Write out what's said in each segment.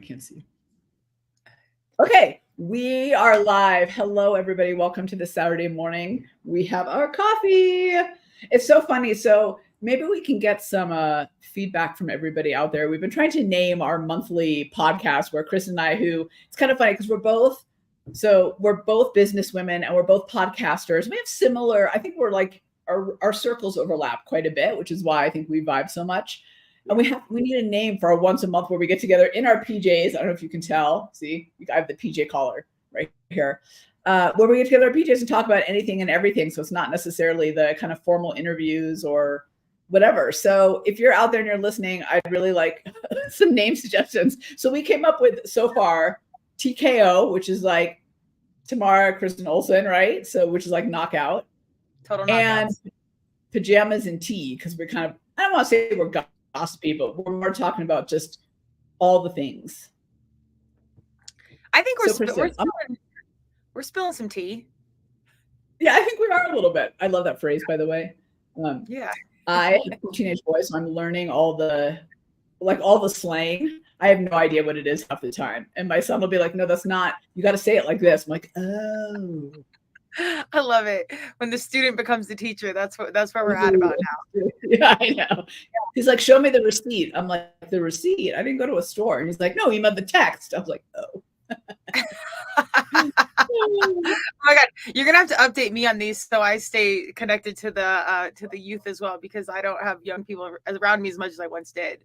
can't see. Okay, we are live. Hello, everybody. Welcome to the Saturday morning. We have our coffee. It's so funny. So maybe we can get some feedback from everybody out there. We've been trying to name our monthly podcast where Kristen and I, who it's kind of funny because we're both business women and we're both podcasters. We have similar, I think we're like, our circles overlap quite a bit, which is why I think we vibe so much. And we need a name for our once a month where we get together in our PJs. I don't know if you can tell. See, I have the PJ collar right here. Where we get together our PJs and talk about anything and everything. So it's not necessarily the kind of formal interviews or whatever. So if you're out there and you're listening, I'd really like some name suggestions. So we came up with so far TKO, which is like Tamara, Kristen, Olson, right? So which is like knockout. Total knockout. And pajamas and tea, because we're kind of, I don't want to say we're gossipy, but we're more talking about just all the things. I think we're spilling some tea. Yeah, I think we are a little bit. I love that phrase, by the way. Yeah. I have a teenage boy, so I'm learning all the slang. I have no idea what it is half the time. And my son will be like, no, that's not, you got to say it like this. I'm like, oh. I love it. When the student becomes the teacher, that's where we're at about now. Yeah, I know. He's like, show me the receipt. I'm like, the receipt? I didn't go to a store. And he's like, no, you meant the text. I was like, oh. Oh my God, you're gonna have to update me on these so I stay connected to the youth as well, because I don't have young people around me as much as I once did.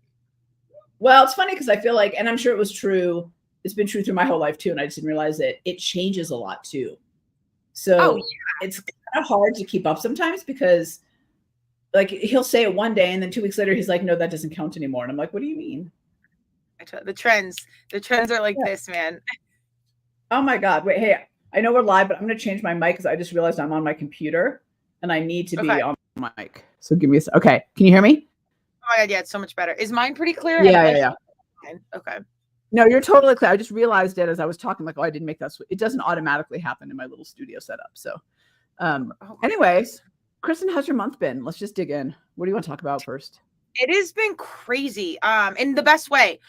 Well, it's funny because I feel like, and I'm sure it was true, it's been true through my whole life too, and I just didn't realize it changes a lot too. So It's kind of hard to keep up sometimes because like he'll say it one day and then 2 weeks later he's like, no, that doesn't count anymore. And I'm like, what do you mean? The trends are like this, man. Oh my God. Wait, hey, I know we're live, but I'm going to change my mic because I just realized I'm on my computer and I need to be on my mic. So give me a second. Okay. Can you hear me? Oh my God. Yeah. It's so much better. Is mine pretty clear? Yeah. Okay. No, you're totally clear. I just realized it as I was talking, like, oh, I didn't make that switch. It doesn't automatically happen in my little studio setup. So anyways, Kristen, how's your month been? Let's just dig in. What do you want to talk about first? It has been crazy in the best way.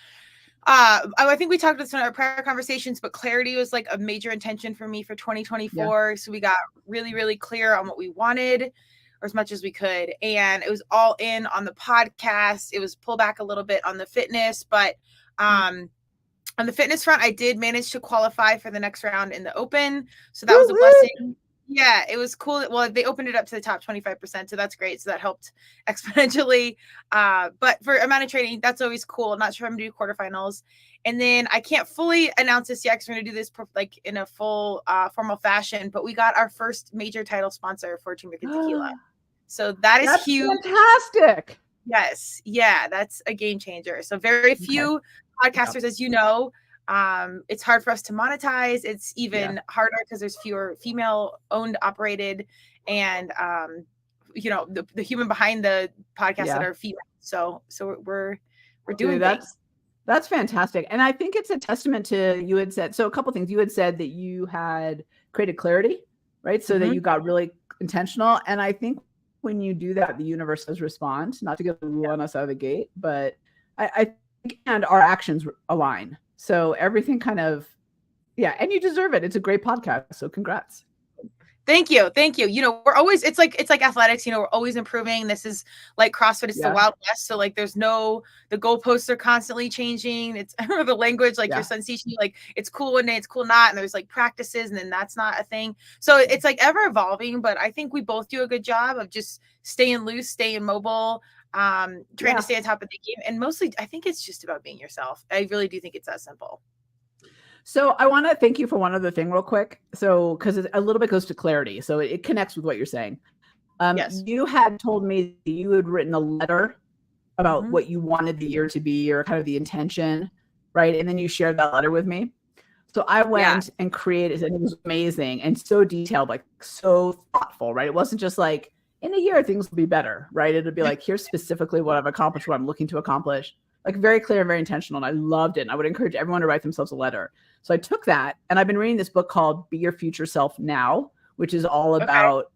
I think we talked about this in our prior conversations, but clarity was like a major intention for me for 2024. Yeah. So we got really, really clear on what we wanted, or as much as we could. And it was all in on the podcast. It was pull back a little bit on the fitness, but on the fitness front, I did manage to qualify for the next round in the Open. So that was a blessing. Yeah, it was cool. Well, they opened it up to the top 25%. So that's great. So that helped exponentially. But for amount of training, that's always cool. I'm not sure if I'm going to do quarterfinals. And then I can't fully announce this yet because we're going to do this like in a full formal fashion. But we got our first major title sponsor for Turmeric and Tequila. So that's huge. Fantastic. Yes. Yeah, that's a game changer. So very few podcasters, as you know, it's hard for us to monetize. It's even harder because there's fewer female owned, operated, and the human behind the podcast that are female. So we're doing things. That's fantastic. And I think it's a testament to, you had said, so a couple things. You had said that you had created clarity, right? So that you got really intentional. And I think when you do that, the universe does respond, not to get the rule on us out of the gate, but I think, and our actions align. So everything kind of, and you deserve it. It's a great podcast. So congrats. Thank you. You know, we're always, it's like athletics, you know, we're always improving. This is like CrossFit, it's the Wild West. So like, the goalposts are constantly changing. It's the language, like your son's teaching you, like it's cool one day, it's cool not. And there's like practices and then that's not a thing. So it's like ever evolving, but I think we both do a good job of just staying loose, staying mobile, trying to stay on top of the game. And mostly I think it's just about being yourself. I really do think it's that simple. So I want to thank you for one other thing real quick. So, because a little bit goes to clarity. So it connects with what you're saying. You had told me that you had written a letter about what you wanted the year to be, or kind of the intention, right? And then you shared that letter with me. So I went and created, and it was amazing and so detailed, like so thoughtful, right? It wasn't just like, in a year, things will be better, right? It'd be like, here's specifically what I've accomplished, what I'm looking to accomplish. Like very clear and very intentional. And I loved it. And I would encourage everyone to write themselves a letter. So I took that, and I've been reading this book called Be Your Future Self Now, which is all about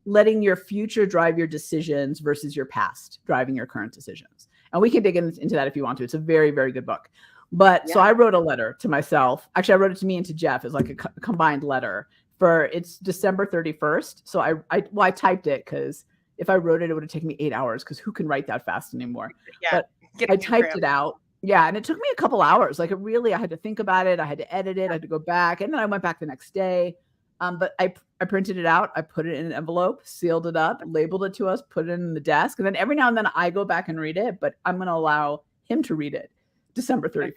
letting your future drive your decisions versus your past driving your current decisions. And we can dig into that if you want to. It's a very, very good book. But so I wrote a letter to myself. Actually, I wrote it to me and to Jeff as like a combined letter for it's December 31st. So I typed it because if I wrote it, it would have taken me 8 hours because who can write that fast anymore? Yeah, but I typed it out. Yeah. And it took me a couple hours. Like I had to think about it. I had to edit it. I had to go back. And then I went back the next day. But I printed it out. I put it in an envelope, sealed it up, labeled it to us, put it in the desk. And then every now and then I go back and read it, but I'm going to allow him to read it December 31st.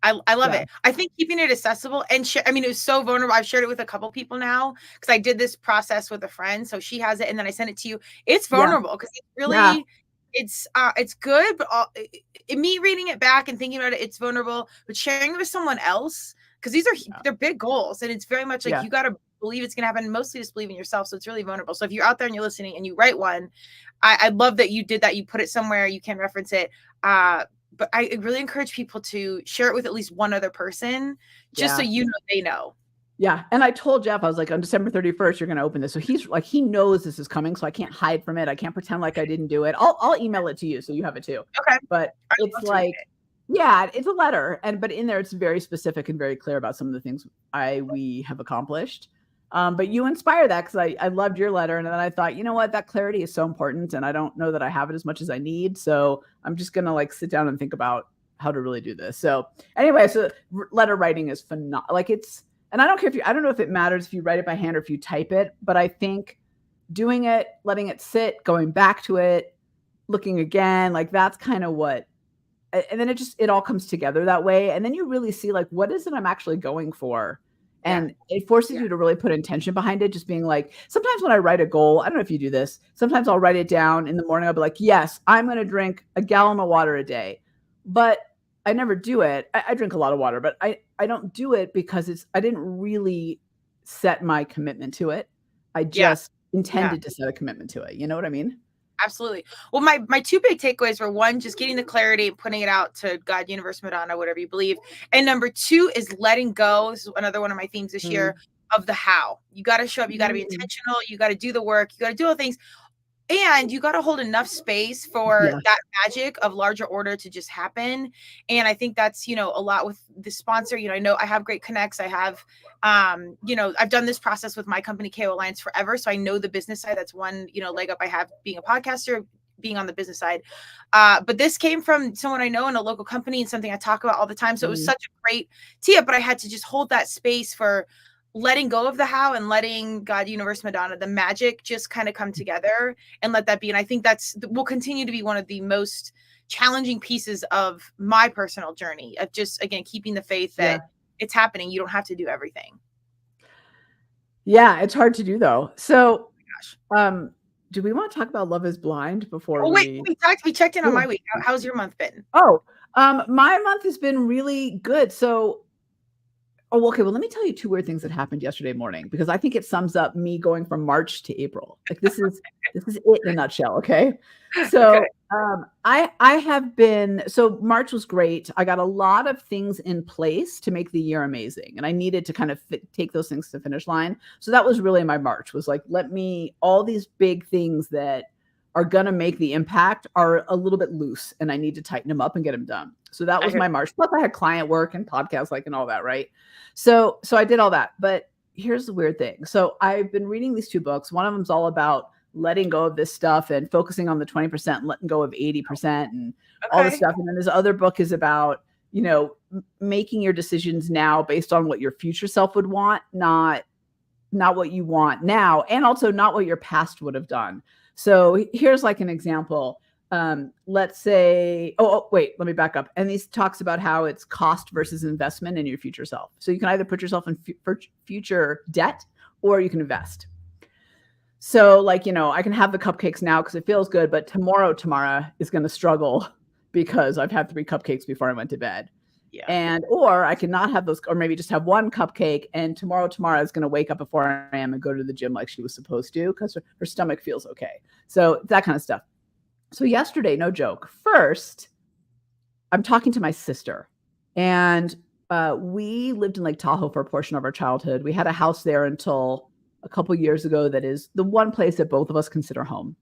Okay. I love it. I think keeping it accessible and it was so vulnerable. I've shared it with a couple people now because I did this process with a friend. So she has it and then I sent it to you. It's vulnerable because it's really, it's good, but me reading it back and thinking about it, it's vulnerable, but sharing it with someone else, because these are they're big goals and it's very much like you got to believe it's going to happen, mostly just believe in yourself. So it's really vulnerable. So if you're out there and you're listening and you write one, I love that you did that. You put it somewhere, you can reference it. But I really encourage people to share it with at least one other person, just so you know they know. Yeah. And I told Jeff, I was like, on December 31st, you're going to open this. So he's like, he knows this is coming. So I can't hide from it. I can't pretend like I didn't do it. I'll email it to you so you have it too. Okay. But it's like, it's a letter. But in there, it's very specific and very clear about some of the things we have accomplished. But you inspire that because I loved your letter. And then I thought, you know what, that clarity is so important. And I don't know that I have it as much as I need. So I'm just going to like sit down and think about how to really do this. So anyway, so letter writing is phenomenal. Like and I don't care I don't know if it matters if you write it by hand or if you type it, but I think doing it, letting it sit, going back to it, looking again, like that's kind of what, and then it all comes together that way. And then you really see like, what is it I'm actually going for? And it forces you to really put intention behind it. Just being like, sometimes when I write a goal, I don't know if you do this. Sometimes I'll write it down in the morning. I'll be like, yes, I'm going to drink a gallon of water a day, but I never do it. I drink a lot of water, but I don't do it because I didn't really set my commitment to it. I just intended to set a commitment to it. You know what I mean? Absolutely. Well, my two big takeaways were, one, just getting the clarity, putting it out to God, universe, Madonna, whatever you believe. And number two is letting go. This is another one of my themes this year of the how. You got to show up. You got to be intentional. You got to do the work. You got to do all things. And you got to hold enough space for that magic of larger order to just happen. And I think that's, a lot with the sponsor. I know I have great connects. I have, I've done this process with my company, KO Alliance, forever. So I know the business side. That's one, leg up I have being a podcaster, being on the business side. But this came from someone I know in a local company and something I talk about all the time. So it was such a great tee up, but I had to just hold that space for letting go of the how and letting God, universe, Madonna, the magic just kind of come together and let that be. And I think will continue to be one of the most challenging pieces of my personal journey of just, again, keeping the faith that it's happening. You don't have to do everything. Yeah. It's hard to do though. So, do we want to talk about Love is Blind before we checked in on my week. How's your month been? My month has been really good. So, okay. Well, let me tell you two weird things that happened yesterday morning, because I think it sums up me going from March to April. Like this is it in a nutshell. Okay. So, so March was great. I got a lot of things in place to make the year amazing. And I needed to kind of take those things to the finish line. So that was really my March, was like, all these big things that are going to make the impact are a little bit loose and I need to tighten them up and get them done. So that was my March. Plus I had client work and podcasts and all that. Right. So I did all that, but here's the weird thing. So I've been reading these two books. One of them's all about letting go of this stuff and focusing on the 20% and letting go of 80% and all this stuff. And then this other book is about, making your decisions now based on what your future self would want, not what you want now. And also not what your past would have done. So here's like an example. Let's say, wait, let me back up. And these talks about how it's cost versus investment in your future self. So you can either put yourself in future debt or you can invest. So I can have the cupcakes now because it feels good, but tomorrow, Tamara is going to struggle because I've had 3 cupcakes before I went to bed. Yeah. Or I cannot have those, or maybe just have 1 cupcake, and tomorrow Tamara is going to wake up before I am and go to the gym like she was supposed to because her stomach feels okay. So that kind of stuff. So yesterday, no joke. First, I'm talking to my sister, and we lived in Lake Tahoe for a portion of our childhood. We had a house there until a couple years ago. That is the one place that both of us consider home.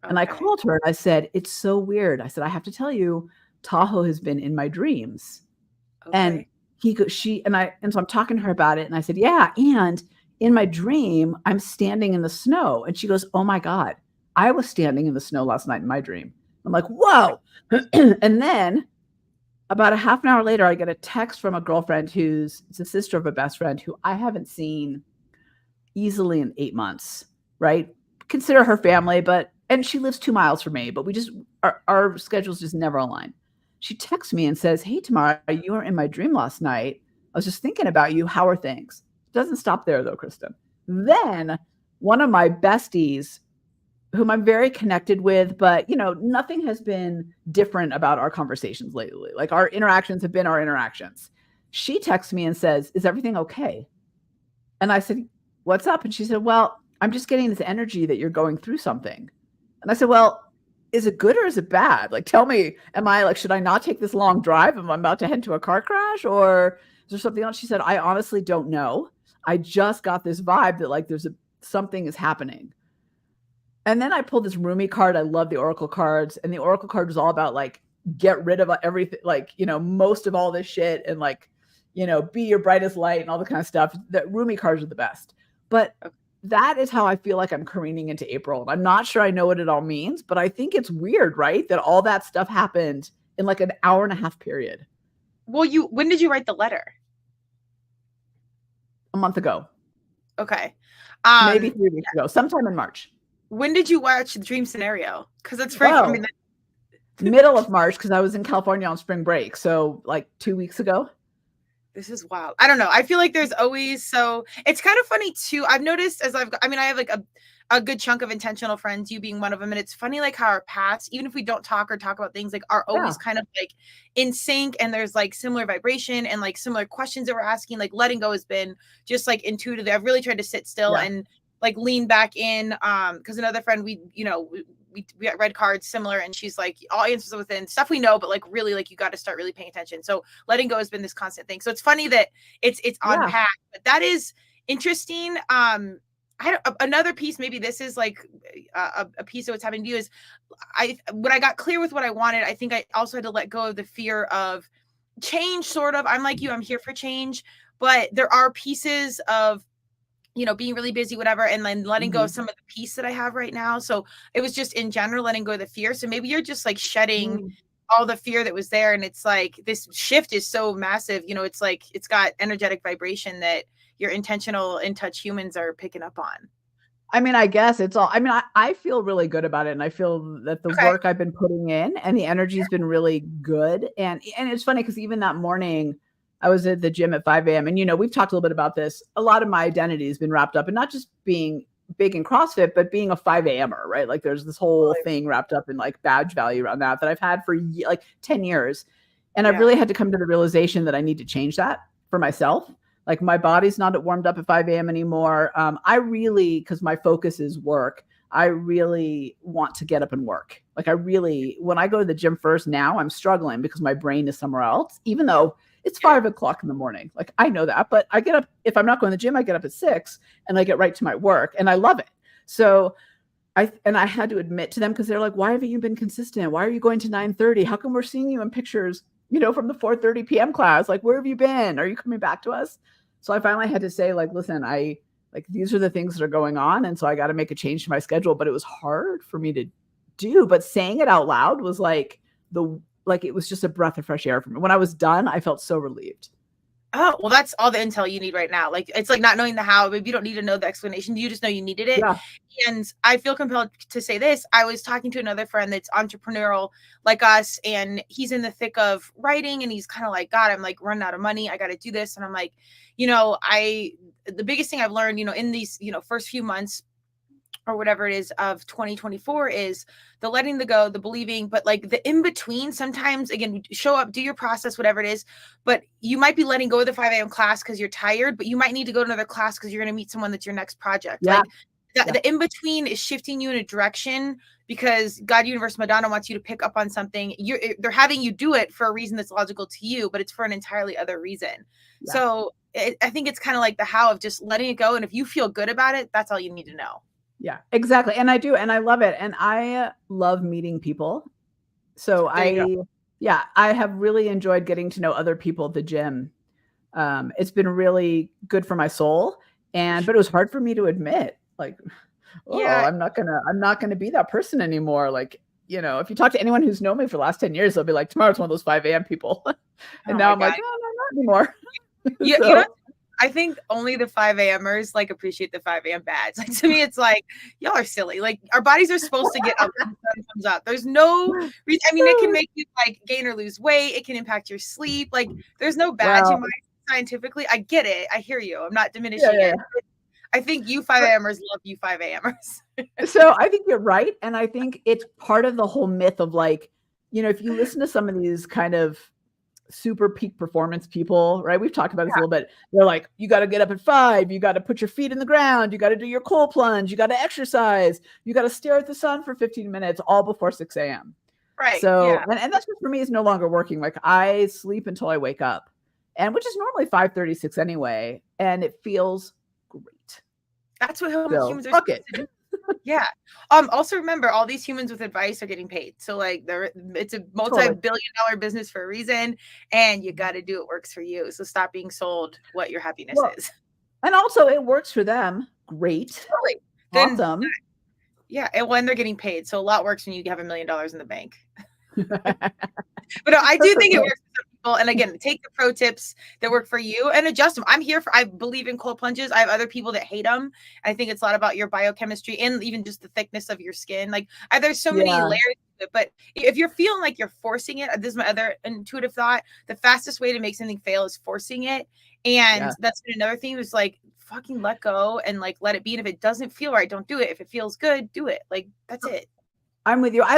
Okay. And I called her and I said, it's so weird. I said, I have to tell you, Tahoe has been in my dreams. Okay. And so I'm talking to her about it. And I said, yeah. And in my dream, I'm standing in the snow. And she goes, oh my God, I was standing in the snow last night in my dream. I'm like, whoa. And then about a half an hour later, I get a text from a girlfriend who's the sister of a best friend who I haven't seen easily in 8 months, right? Consider her family, and she lives 2 miles from me, but our schedules just never align. She texts me and says, hey, Tamara, you were in my dream last night. I was just thinking about you. How are things? It doesn't stop there though, Kristen. Then one of my besties, whom I'm very connected with, but nothing has been different about our conversations lately. Like our interactions have been our interactions. She texts me and says, is everything okay? And I said, what's up? And she said, well, I'm just getting this energy that you're going through something. And I said, well, is it good or is it bad? Like, tell me, should I not take this long drive? Am I about to head to a car crash or is there something else? She said, I honestly don't know. I just got this vibe that something is happening. And then I pulled this Rumi card. I love the Oracle cards. And the Oracle card was all about get rid of everything, most of all this shit and be your brightest light and all the kind of stuff. The Rumi cards are the best. But that is how I feel like I'm careening into April. I'm not sure I know what it all means, but I think it's weird, right? That all that stuff happened in an hour and a half period. Well, when did you write the letter? A month ago. Okay. Maybe 3 weeks ago, sometime in March. When did you watch the dream scenario? Because it's very middle of March, because I was in California on spring break. So 2 weeks ago. This is wild. I don't know. I feel like there's always it's kind of funny too. I've noticed I have a good chunk of intentional friends, you being one of them. And it's funny how our paths, even if we don't talk about things, are always kind of in sync, and there's similar vibration and similar questions that we're asking. Letting go has been just intuitively. I've really tried to sit still and lean back in. Because another friend, we read cards similar, and she's all answers are within stuff we know, but really you got to start really paying attention. So letting go has been this constant thing. So it's funny that it's on path, but that is interesting. Another piece, maybe this is a piece of what's happening to you is when I got clear with what I wanted, I think I also had to let go of the fear of change. Sort of, I'm like you, I'm here for change, but there are pieces of being really busy, whatever, and then letting go of some of the peace that I have right now. So it was just in general letting go of the fear. So maybe you're just shedding all the fear that was there. And it's this shift is so massive. It's it's got energetic vibration that your intentional, in touch humans are picking up on. I guess it's all, I feel really good about it. And I feel that the work I've been putting in and the energy has been really good. And it's funny because even that morning, I was at the gym at 5 a.m. And, we've talked a little bit about this. A lot of my identity has been wrapped up in not just being big in CrossFit, but being a 5 a.m.er, right? There's this whole thing wrapped up in badge value around that I've had for 10 years. And I've really had to come to the realization that I need to change that for myself. My body's not warmed up at 5 a.m. anymore. Because my focus is work, I really want to get up and work. When I go to the gym first now, I'm struggling because my brain is somewhere else, even though it's 5 o'clock in the morning. I know that, but I get up, if I'm not going to the gym, I get up at 6 and I get right to my work and I love it. So I had to admit to them, because they're why haven't you been consistent? Why are you going to 9:30? How come we're seeing you in pictures, from the 4:30 p.m. class? Where have you been? Are you coming back to us? So I finally had to say, listen, these are the things that are going on. And so I got to make a change to my schedule, but it was hard for me to do. But saying it out loud was it was just a breath of fresh air for me. When I was done, I felt so relieved. Oh, well, that's all the intel you need right now. It's not knowing the how, but you don't need to know the explanation. You just know you needed it. Yeah. And I feel compelled to say this. I was talking to another friend that's entrepreneurial like us, and he's in the thick of writing, and he's kind of God, I'm running out of money. I got to do this. And I'm the biggest thing I've learned, in these, first few months or whatever it is of 2024 is the letting the go, the believing, but the in between, sometimes again, show up, do your process, whatever it is, but you might be letting go of the 5 a.m. class because you're tired, but you might need to go to another class because you're going to meet someone that's your next project. Yeah. The in between is shifting you in a direction because God, universe, Madonna wants you to pick up on something. They're having you do it for a reason that's logical to you, but it's for an entirely other reason. Yeah. So I think it's kind of the how of just letting it go. And if you feel good about it, that's all you need to know. Yeah, exactly. And I do. And I love it. And I love meeting people. So Yeah, I have really enjoyed getting to know other people at the gym. It's been really good for my soul, but it was hard for me to admit, like, oh, Yeah. I'm not gonna be that person anymore. Like, if you talk to anyone who's known me for the last 10 years, they'll be like, Tamara's one of those 5 a.m. people. And Oh now my I'm like, God. no, not anymore. You know, So I think only the 5 a.m.ers like appreciate the 5 a.m. badge. Like to me, it's like y'all are silly. Like our bodies are supposed to get up when the sun comes up. There's no reason. I mean, it can make you like gain or lose weight. It can impact your sleep. Like there's no badge in well, mind scientifically. I get it. I hear you. I'm not yeah, diminishing yeah, it. I think you 5 a.m.ers love you 5 a.m.ers. so I think you're right. And I think it's part of the whole myth of like, if you listen to some of these kind of super peak performance people, right? We've talked about this a little bit. They're like, you got to get up at 5, you got to put your feet in the ground, you got to do your cold plunge, you got to exercise, you got to stare at the sun for 15 minutes, all before 6 a.m. Right. So, Yeah. and that's just for me is no longer working. Like I sleep until I wake up, and which is normally 5:36 anyway, and it feels great. That's what So, humans are fuck supposed it. to do. Yeah. Also remember, all these humans with advice are getting paid. So like, it's a multi-billion-dollar business for a reason, and you got to do what works for you. So stop being sold what your happiness is. And also, it works for them. Great. Totally. Awesome. Then, yeah, and when they're getting paid, so a lot works when you have $1 million in the bank. But no, I do think it works for some people. And again, take the pro tips that work for you and adjust them. I believe in cold plunges. I have other people that hate them. I think it's a lot about your biochemistry and even just the thickness of your skin. Like there's so many layers to it, but if you're feeling like you're forcing it, this is my other intuitive thought. The fastest way to make something fail is forcing it. And that's been another thing is like fucking let go and like let it be. And if it doesn't feel right, don't do it. If it feels good, do it. Like that's it. I'm with you. I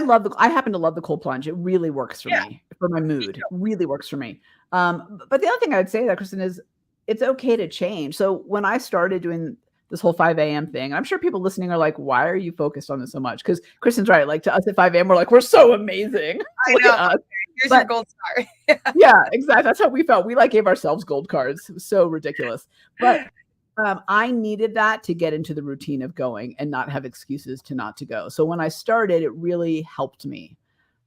happen to love the cold plunge. It really works for me, for my mood. It really works for me. But the other thing I would say that, Kristen, is it's okay to change. So when I started doing this whole 5 a.m. thing, I'm sure people listening are like, why are you focused on this so much? Because Kristen's right. Like to us at 5 a.m., we're like, we're so amazing. I know. Here's your gold star. Yeah, exactly. That's how we felt. We like gave ourselves gold cards. It was so ridiculous. But I needed that to get into the routine of going and not have excuses to not to go. So when I started, it really helped me.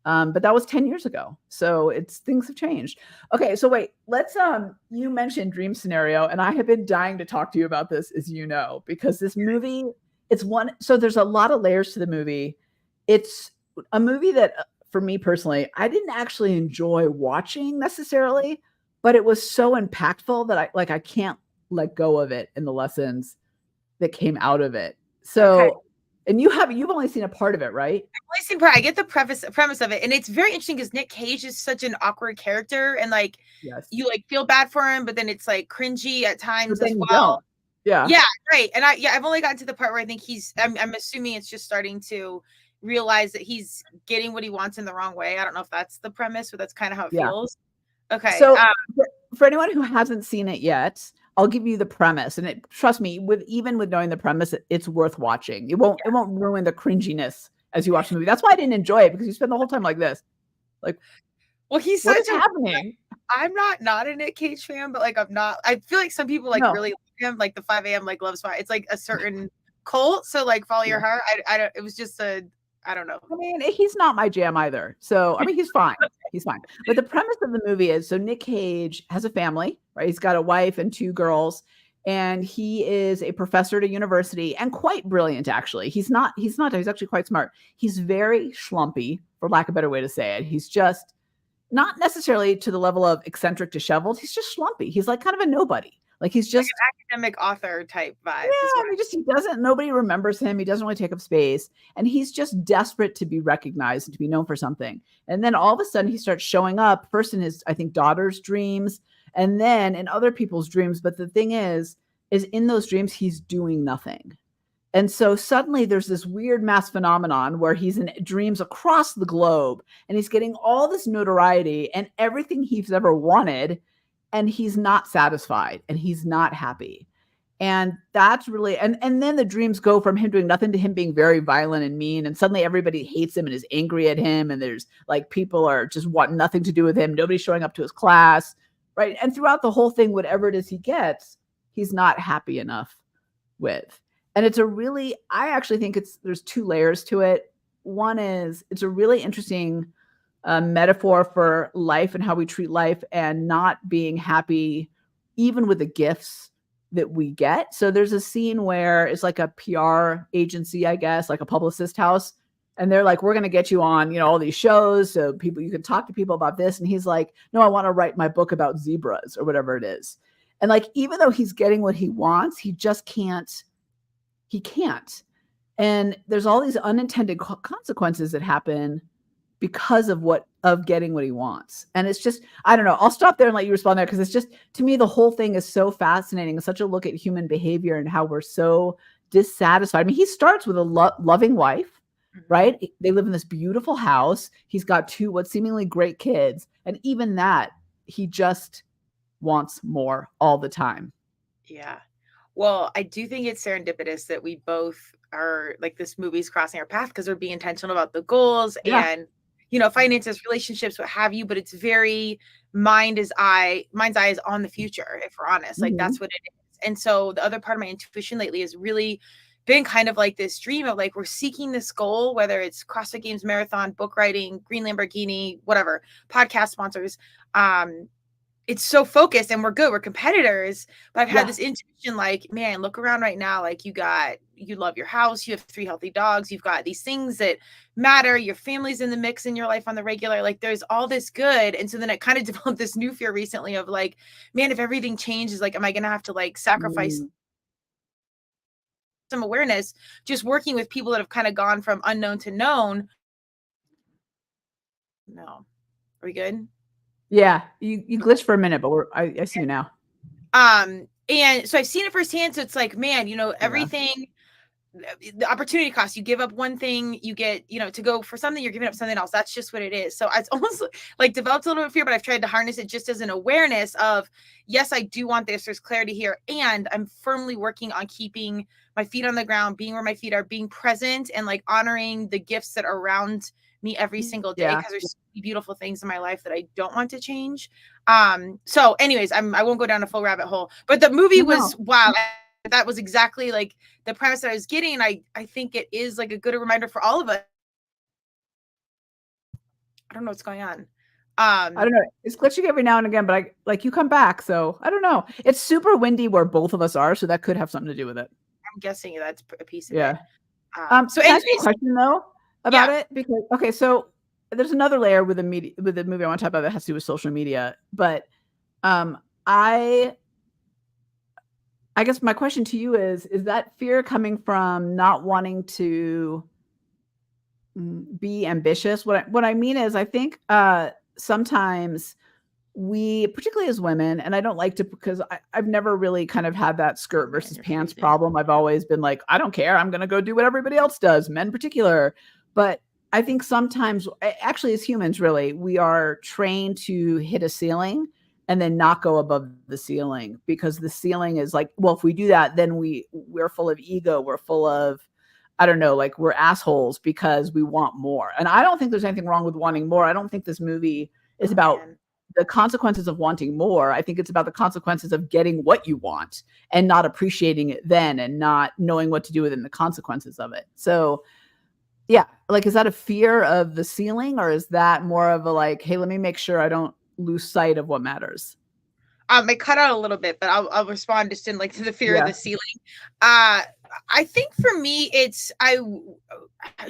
But that was 10 years ago. So things have changed. Okay. So wait, let's, you mentioned dream scenario, and I have been dying to talk to you about this, as you know, because this movie, so there's a lot of layers to the movie. It's a movie that for me personally, I didn't actually enjoy watching necessarily, but it was so impactful that I can't let go of it and the lessons that came out of it. So, and you've only seen a part of it, right? I've only seen part. I get the premise of it, and it's very interesting because Nick Cage is such an awkward character, and like you like feel bad for him, but then it's like cringy at times as well. Yeah, right. And I've only gotten to the part where I think I'm assuming it's just starting to realize that he's getting what he wants in the wrong way. I don't know if that's the premise, but that's kind of how it feels. Okay. So for anyone who hasn't seen it yet, I'll give you the premise, and trust me, even with knowing the premise, it's worth watching. It won't ruin the cringiness as you watch the movie. That's why I didn't enjoy it, because you spend the whole time like this, like, well, he's what's happening? I'm not a Nick Cage fan, but like I feel like some people like really like him, like the 5 a.m. like loves fire. It's like a certain cult. So like follow your heart. I don't. It was just I don't know. I mean, he's not my jam either. So, I mean, he's fine. He's fine. But the premise of the movie is, so Nick Cage has a family, right? He's got a wife and 2 girls, and he is a professor at a university and quite brilliant, actually. He's actually quite smart. He's very schlumpy, for lack of a better way to say it. He's just not necessarily to the level of eccentric disheveled. He's just schlumpy. He's like kind of a nobody. Like he's just like an academic author type vibe. Yeah, nobody remembers him. He doesn't really take up space. And he's just desperate to be recognized and to be known for something. And then all of a sudden he starts showing up first in his, I think, daughter's dreams, and then in other people's dreams. But the thing is in those dreams, he's doing nothing. And so suddenly there's this weird mass phenomenon where he's in dreams across the globe, and he's getting all this notoriety and everything he's ever wanted. And he's not satisfied, and he's not happy. And that's really, and then the dreams go from him doing nothing to him being very violent and mean. And suddenly everybody hates him and is angry at him. And there's like, people are just want nothing to do with him. Nobody's showing up to his class. Right. And throughout the whole thing, whatever it is he gets, he's not happy enough with. And I actually think there's 2 layers to it. One is, it's a really interesting a metaphor for life and how we treat life and not being happy even with the gifts that we get. So there's a scene where it's like a PR agency, I guess, like a publicist house. And they're like, we're going to get you on, all these shows. So you can talk to people about this. And he's like, no, I want to write my book about zebras or whatever it is. And like, even though he's getting what he wants, he just can't. He can't. And there's all these unintended consequences that happen because of getting what he wants. And it's just, I don't know. I'll stop there and let you respond there, because it's just, to me, the whole thing is so fascinating. It's such a look at human behavior and how we're so dissatisfied. I mean, he starts with a loving wife, right? They live in this beautiful house. He's got 2 seemingly great kids. And even that, he just wants more all the time. Yeah. Well, I do think it's serendipitous that we both are like, this movie's crossing our path because we're being intentional about the goals and, finances, relationships, what have you. But it's very mind's eye is on the future, if we're honest. Like, that's what it is. And so the other part of my intuition lately has really been kind of like this dream of like, we're seeking this goal, whether it's CrossFit Games, marathon, book writing, green Lamborghini, whatever, podcast sponsors. It's so focused and we're good. We're competitors, but I've had this intuition, like, man, look around right now. Like, you love your house. You have 3 healthy dogs. You've got these things that matter. Your family's in the mix in your life on the regular. Like, there's all this good. And so then I kind of developed this new fear recently of like, man, if everything changes, like, am I going to have to like sacrifice some awareness, just working with people that have kind of gone from unknown to known? No. Are we good? Yeah, you glitched for a minute, but I see you now. And so I've seen it firsthand. So it's like, man, everything, the opportunity cost, you give up one thing, you get, to go for something, you're giving up something else. That's just what it is. So it's almost like developed a little bit of fear, but I've tried to harness it just as an awareness of, yes, I do want this. There's clarity here. And I'm firmly working on keeping my feet on the ground, being where my feet are, being present, and like honoring the gifts that are around me every single day, because there's so many beautiful things in my life that I don't want to change. So anyways, I won't go down a full rabbit hole, but the movie was wow. That was exactly like the premise that I was getting. I think it is like a good reminder for all of us. I don't know what's going on. I don't know. It's glitching every now and again, but you come back. So I don't know. It's super windy where both of us are. So that could have something to do with it. I'm guessing that's a piece of it. So can I ask you a question though about it? Because, so there's another layer with the movie I want to talk about that has to do with social media. But I guess my question to you is that fear coming from not wanting to be ambitious? What I mean is, I think sometimes we, particularly as women, and I don't like to, because I've never really kind of had that skirt versus pants problem. I've always been like, I don't care. I'm going to go do what everybody else does, men in particular. But I think sometimes, actually as humans, really, we are trained to hit a ceiling and then not go above the ceiling, because the ceiling is like, well, if we do that, then we're full of ego. We're full of, I don't know, like we're assholes because we want more. And I don't think there's anything wrong with wanting more. I don't think this movie is about the consequences of wanting more. I think it's about the consequences of getting what you want and not appreciating it then, and not knowing what to do within the consequences of it. So yeah, like, is that a fear of the ceiling, or is that more of a like, hey, let me make sure I don't lose sight of what matters? I cut out a little bit, but I'll respond just in like to the fear of the ceiling. I think for me, it's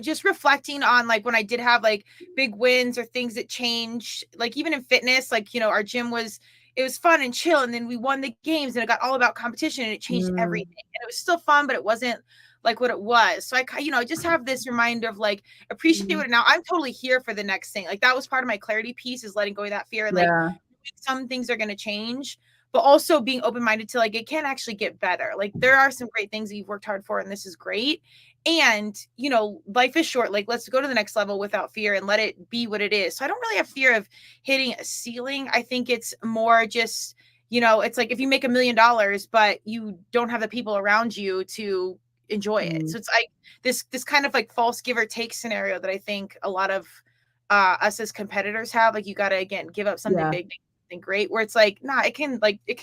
just reflecting on like when I did have like big wins or things that changed, like even in fitness, like, our gym was fun and chill. And then we won the games and it got all about competition and it changed everything. And it was still fun, but it wasn't like what it was. So I just have this reminder of like, appreciate it. Now I'm totally here for the next thing. Like that was part of my clarity piece, is letting go of that fear. And like some things are going to change, but also being open-minded to like, it can actually get better. Like there are some great things that you've worked hard for, and this is great. And, life is short. Like, let's go to the next level without fear and let it be what it is. So I don't really have fear of hitting a ceiling. I think it's more just, it's like if you make $1 million, but you don't have the people around you to enjoy it. So it's like this kind of like false give or take scenario that I think a lot of us as competitors have. Like, you got to, again, give up something big, something great, where it's like, nah, it can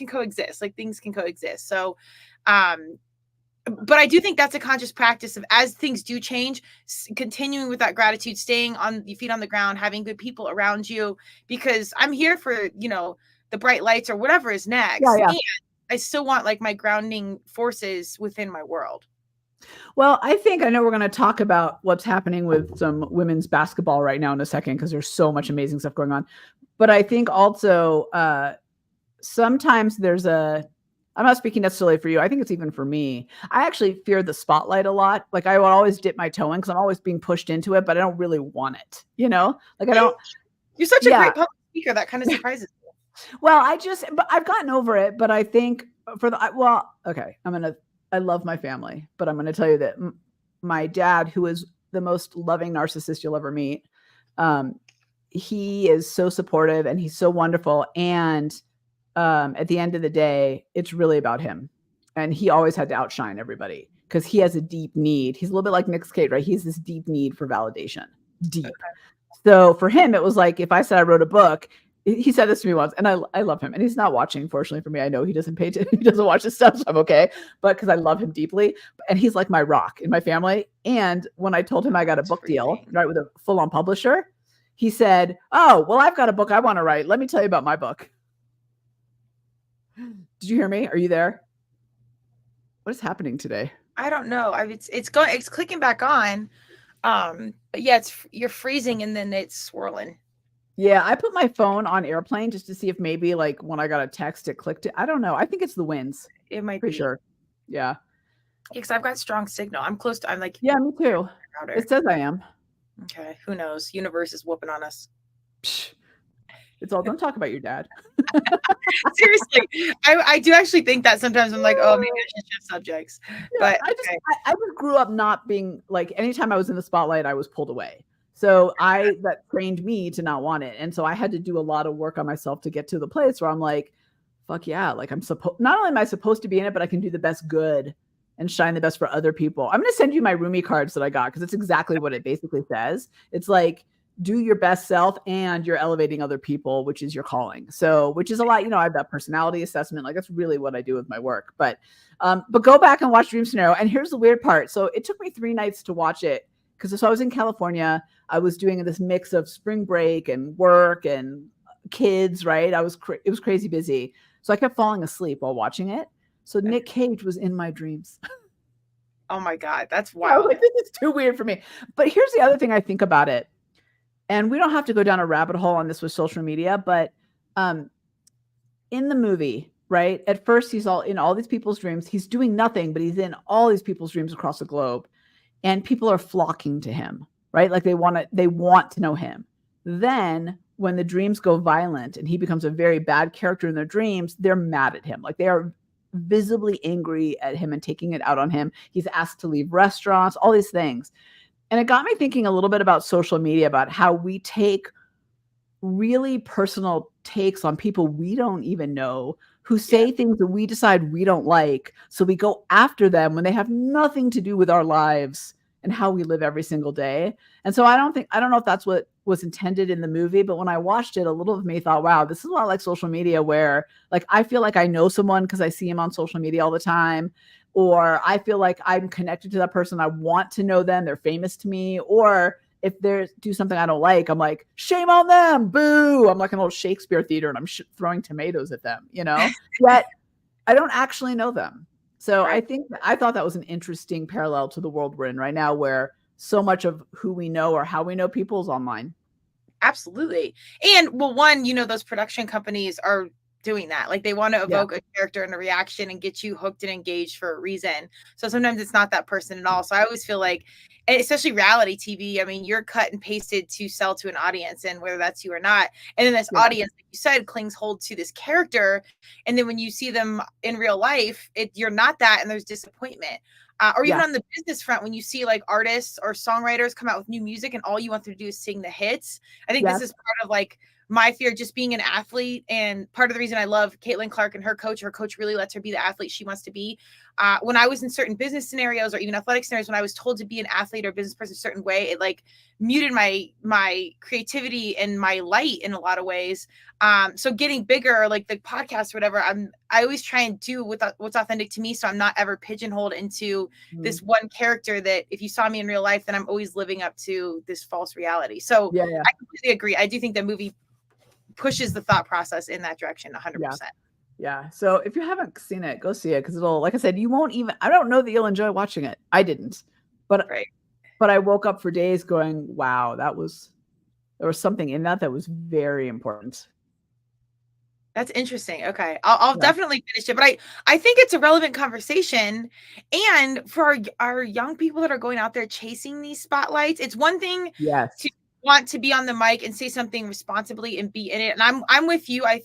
coexist. Like things can coexist. So but I do think that's a conscious practice of, as things do change, continuing with that gratitude, staying on your feet on the ground, having good people around you, because I'm here for, you know, the bright lights or whatever is next. Yeah. And I still want like my grounding forces within my world. Well, I know we're going to talk about what's happening with some women's basketball right now in a second, because there's so much amazing stuff going on. But I think also sometimes I'm not speaking necessarily for you. I think it's even for me. I actually fear the spotlight a lot. Like I will always dip my toe in because I'm always being pushed into it, but I don't really want it. You know, like I don't. You're such a great public speaker. That kind of surprises me. Well, but I've gotten over it. But I think okay, I love my family, but I'm going to tell you that my dad, who is the most loving narcissist you'll ever meet, he is so supportive and he's so wonderful. And at the end of the day, it's really about him. And he always had to outshine everybody because he has a deep need. He's a little bit like Nick Cage, right? He has this deep need for validation. Deep. Okay. So for him, it was like, if I said I wrote a book, he said this to me once, and I love him, and he's not watching. Fortunately for me, I know he doesn't he doesn't watch this stuff, so I'm okay. But because I love him deeply, and he's like my rock in my family. And when I told him I got a book deal, right, with a full-on publisher, he said, "Oh, well, I've got a book I want to write. Let me tell you about my book." Did you hear me? Are you there? What is happening today? I don't know. It's clicking back on. But yeah, you're freezing and then it's swirling. Yeah, I put my phone on airplane just to see if maybe like when I got a text, it clicked it. I don't know. I think it's the winds. It might be. Sure. Yeah. Because I've got strong signal. I'm like. Yeah, me too. It says I am. Okay. Who knows? Universe is whooping on us. Psh, it's all, don't talk about your dad. Seriously. I do actually think that sometimes I'm like, oh, maybe I should shift subjects. Yeah, but I just grew up not being like, anytime I was in the spotlight, I was pulled away. So that trained me to not want it. And so I had to do a lot of work on myself to get to the place where I'm like, fuck yeah. Like not only am I supposed to be in it, but I can do the best good and shine the best for other people. I'm going to send you my roomie cards that I got, because it's exactly what it basically says. It's like, do your best self and you're elevating other people, which is your calling. So, which is a lot, I have that personality assessment. Like that's really what I do with my work, but go back and watch Dream Scenario. And here's the weird part. So it took me 3 nights to watch it. Because I was in California, I was doing this mix of spring break and work and kids, right? It was crazy busy. So I kept falling asleep while watching it. So Nick Cage was in my dreams. Oh my God, that's wild. I was like, this is too weird for me. But here's the other thing I think about it. And we don't have to go down a rabbit hole on this with social media, but in the movie, right? At first, he's in all these people's dreams. He's doing nothing, but he's in all these people's dreams across the globe. And people are flocking to him, right? Like they want to know him. Then when the dreams go violent and he becomes a very bad character in their dreams, they're mad at him. Like they are visibly angry at him and taking it out on him. He's asked to leave restaurants, all these things. And it got me thinking a little bit about social media, about how we take really personal takes on people we don't even know, who say things that we decide we don't like. So we go after them when they have nothing to do with our lives and how we live every single day. And so I don't know if that's what was intended in the movie, but when I watched it, a little of me thought, wow, this is a lot like social media, where like, I feel like I know someone because I see him on social media all the time, or I feel like I'm connected to that person. I want to know them. They're famous to me. Or if they do something I don't like, I'm like, shame on them, boo. I'm like an old Shakespeare theater and I'm throwing tomatoes at them, yet I don't actually know them. So right. I thought that was an interesting parallel to the world we're in right now, where so much of who we know or how we know people is online. Absolutely. And well, one, those production companies are doing that. Like they want to evoke a character and a reaction and get you hooked and engaged for a reason. So sometimes it's not that person at all. So I always feel like, especially reality TV, I mean, you're cut and pasted to sell to an audience, and whether that's you or not. And then this audience, like you said, clings hold to this character. And then when you see them in real life, you're not that, and there's disappointment. Or even on the business front, when you see like artists or songwriters come out with new music and all you want them to do is sing the hits. I think this is part of like my fear, just being an athlete. And part of the reason I love Caitlin Clark and her coach really lets her be the athlete she wants to be. When I was in certain business scenarios or even athletic scenarios, when I was told to be an athlete or business person a certain way, it like muted my creativity and my light in a lot of ways. So getting bigger, like the podcast or whatever, I always try and do what's authentic to me, so I'm not ever pigeonholed into this one character that if you saw me in real life, then I'm always living up to this false reality. So I completely agree. I do think the movie pushes the thought process in that direction 100%. Yeah. So if you haven't seen it, go see it, because it'll, like I said, you won't even, I don't know that you'll enjoy watching it. I didn't, but I woke up for days going, wow, there was something in that was very important. That's interesting. Okay. I'll definitely finish it, but I think it's a relevant conversation. And for our young people that are going out there chasing these spotlights, it's one thing to want to be on the mic and say something responsibly and be in it. And I'm with you. I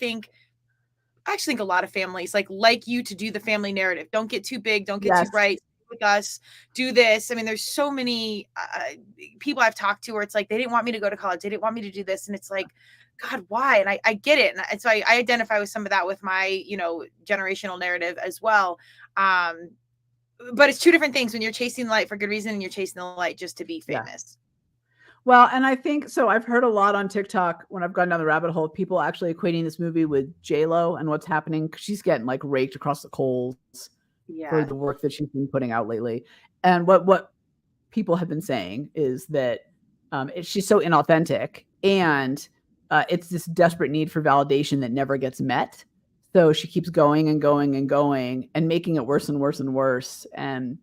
actually think a lot of families like you to do the family narrative. Don't get too big. Don't get too bright. With us, do this. I mean, there's so many people I've talked to where it's like, they didn't want me to go to college. They didn't want me to do this. And it's like, God, why? And I get it. And so I identify with some of that with my, generational narrative as well. But it's two different things when you're chasing the light for good reason and you're chasing the light just to be famous. Well, and I think so. I've heard a lot on TikTok when I've gone down the rabbit hole, people actually equating this movie with J-Lo and what's happening. She's getting raked across the coals for the work that she's been putting out lately. And what people have been saying is that she's so inauthentic, and it's this desperate need for validation that never gets met. So she keeps going and going and going and making it worse and worse and worse. And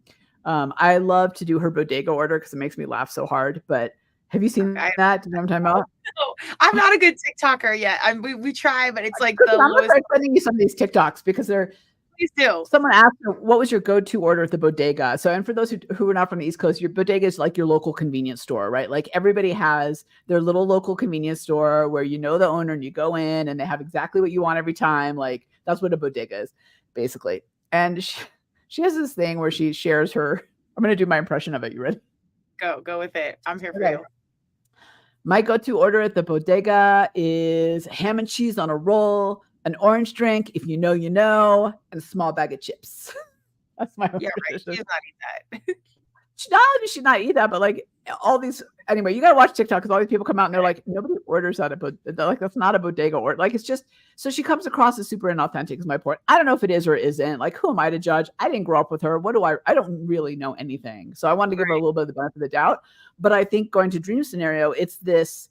I love to do her bodega order because it makes me laugh so hard. But have you seen that? Do you know what I'm talking about? No, I'm not a good TikToker yet. We try, but it's like I'm going to start sending you some of these TikToks because they're. Please do. Someone asked her, what was your go-to order at the bodega? So, and for those who are not from the East Coast, your bodega is like your local convenience store, right? Like everybody has their little local convenience store where you know the owner and you go in and they have exactly what you want every time. Like that's what a bodega is, basically. And she has this thing where she shares her. I'm going to do my impression of it. You ready? Go with it. I'm here for you. My go-to order at the bodega is ham and cheese on a roll, an orange drink, if you know, and a small bag of chips. That's my order. Right. She does not eat that. Not only does she not eat that, but all these, anyway, you got to watch TikTok because all these people come out and they're like, nobody orders out of bodega. They're like, that's not a bodega order. It's just, so she comes across as super inauthentic is my point. I don't know if it is or isn't. Who am I to judge? I didn't grow up with her. I don't really know anything. So I wanted to give her a little bit of the benefit of the doubt. But I think going to Dream Scenario, it's this,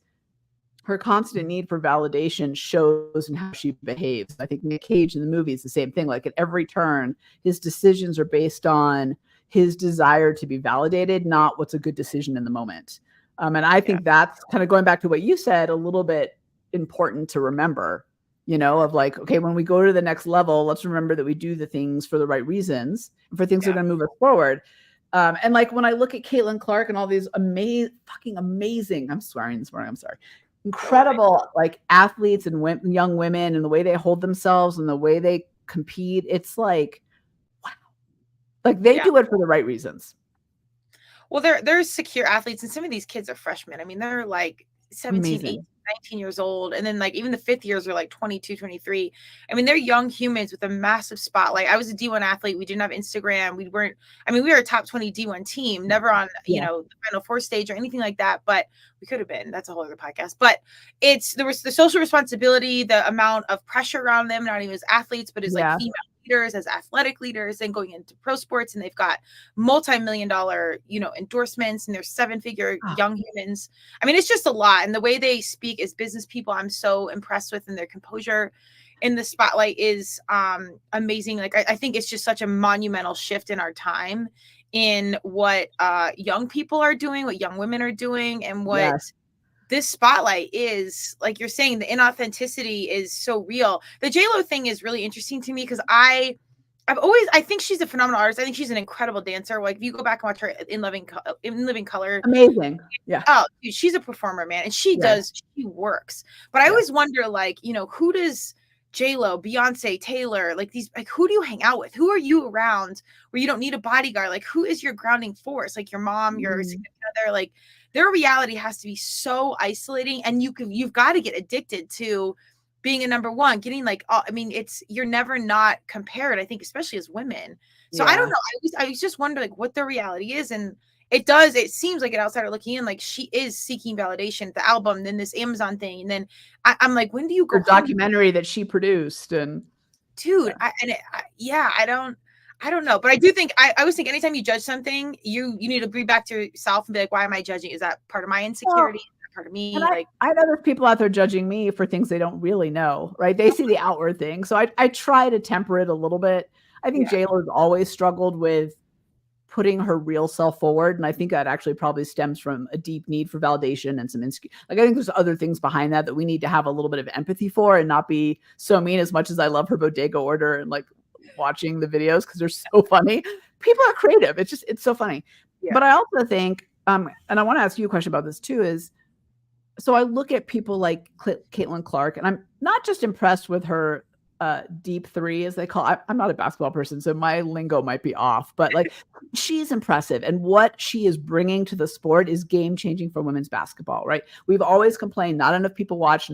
her constant need for validation shows in how she behaves. I think Nick Cage in the movie is the same thing. At every turn, his decisions are based on his desire to be validated, not what's a good decision in the moment. And I think that's kind of going back to what you said, a little bit important to remember, okay, when we go to the next level, let's remember that we do the things for the right reasons and for things that are going to move us forward. And when I look at Caitlin Clark and all these fucking amazing, I'm swearing this morning, I'm sorry, incredible athletes and young women and the way they hold themselves and the way they compete, it's wow. They do it for the right reasons. Well, they're secure athletes, and some of these kids are freshmen. I mean, they're 17, 18, 19 years old. And then even the fifth years are 22, 23. I mean, they're young humans with a massive spotlight. I was a D1 athlete. We didn't have Instagram. We were a top 20 D1 team, never on, the Final Four stage or anything like that, but we could have been. That's a whole other podcast. But there was the social responsibility, the amount of pressure around them, not even as athletes, but as female leaders, as athletic leaders, and going into pro sports, and they've got multi-million-dollar, endorsements, and they're seven-figure young humans. I mean, it's just a lot. And the way they speak as business people, I'm so impressed with, and their composure in the spotlight is amazing. I think it's just such a monumental shift in our time in what young people are doing, what young women are doing, and what this spotlight is. You're saying, the inauthenticity is so real. The J-Lo thing is really interesting to me because I think she's a phenomenal artist. I think she's an incredible dancer. If you go back and watch her in Living Color, amazing. Yeah. Oh, dude, she's a performer, man, and she works. But I always wonder, who does J-Lo, Beyonce, Taylor, who do you hang out with? Who are you around where you don't need a bodyguard? Who is your grounding force? Your mom, your significant other, their reality has to be so isolating, and you've got to get addicted to being a number one, getting you're never not compared, I think, especially as women. So I don't know. I was just wondering what the reality is. And it seems like an outsider looking in, she is seeking validation, the album, then this Amazon thing. And then I'm when do you go the documentary that she produced? And dude. I don't know, but I do think I always think anytime you judge something, you need to be back to yourself and be like, why am I judging? Is that part of my insecurity? Is that part of me? And I know there's people out there judging me for things they don't really know, right? They see the outward thing. So I try to temper it a little bit. I think JLo's always struggled with putting her real self forward. And I think that actually probably stems from a deep need for validation and some I think there's other things behind that we need to have a little bit of empathy for and not be so mean. As much as I love her bodega order and like watching the videos because they're so funny. People are creative. It's so funny. Yeah. But I also think, and I want to ask you a question about this too, is so I look at people like Caitlin Clark, and I'm not just impressed with her deep three, as they call it. I'm not a basketball person, so my lingo might be off, but like she's impressive. And what she is bringing to the sport is game changing for women's basketball, right? We've always complained not enough people watch.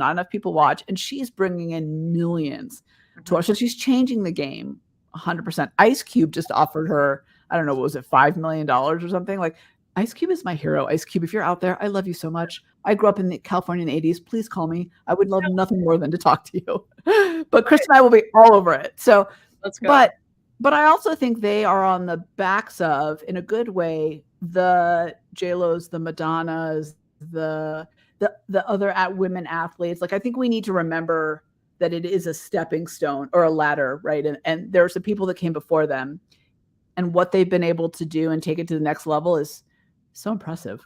And she's bringing in millions to watch. So she's changing the game 100%. Ice Cube just offered her, I don't know, what was it, $5 million or something? Like, Ice Cube is my hero. Ice Cube, if you're out there, I love you so much. I grew up in California in the 80s. Please call me. I would love nothing more than to talk to you. But Kristen and I will be all over it. So, let's go. But I also think they are on the backs of, in a good way, the JLo's, the Madonnas, the other women athletes. Like, I think we need to remember that it is a stepping stone or a ladder, right? And there are some people that came before them, and what they've been able to do and take it to the next level is so impressive.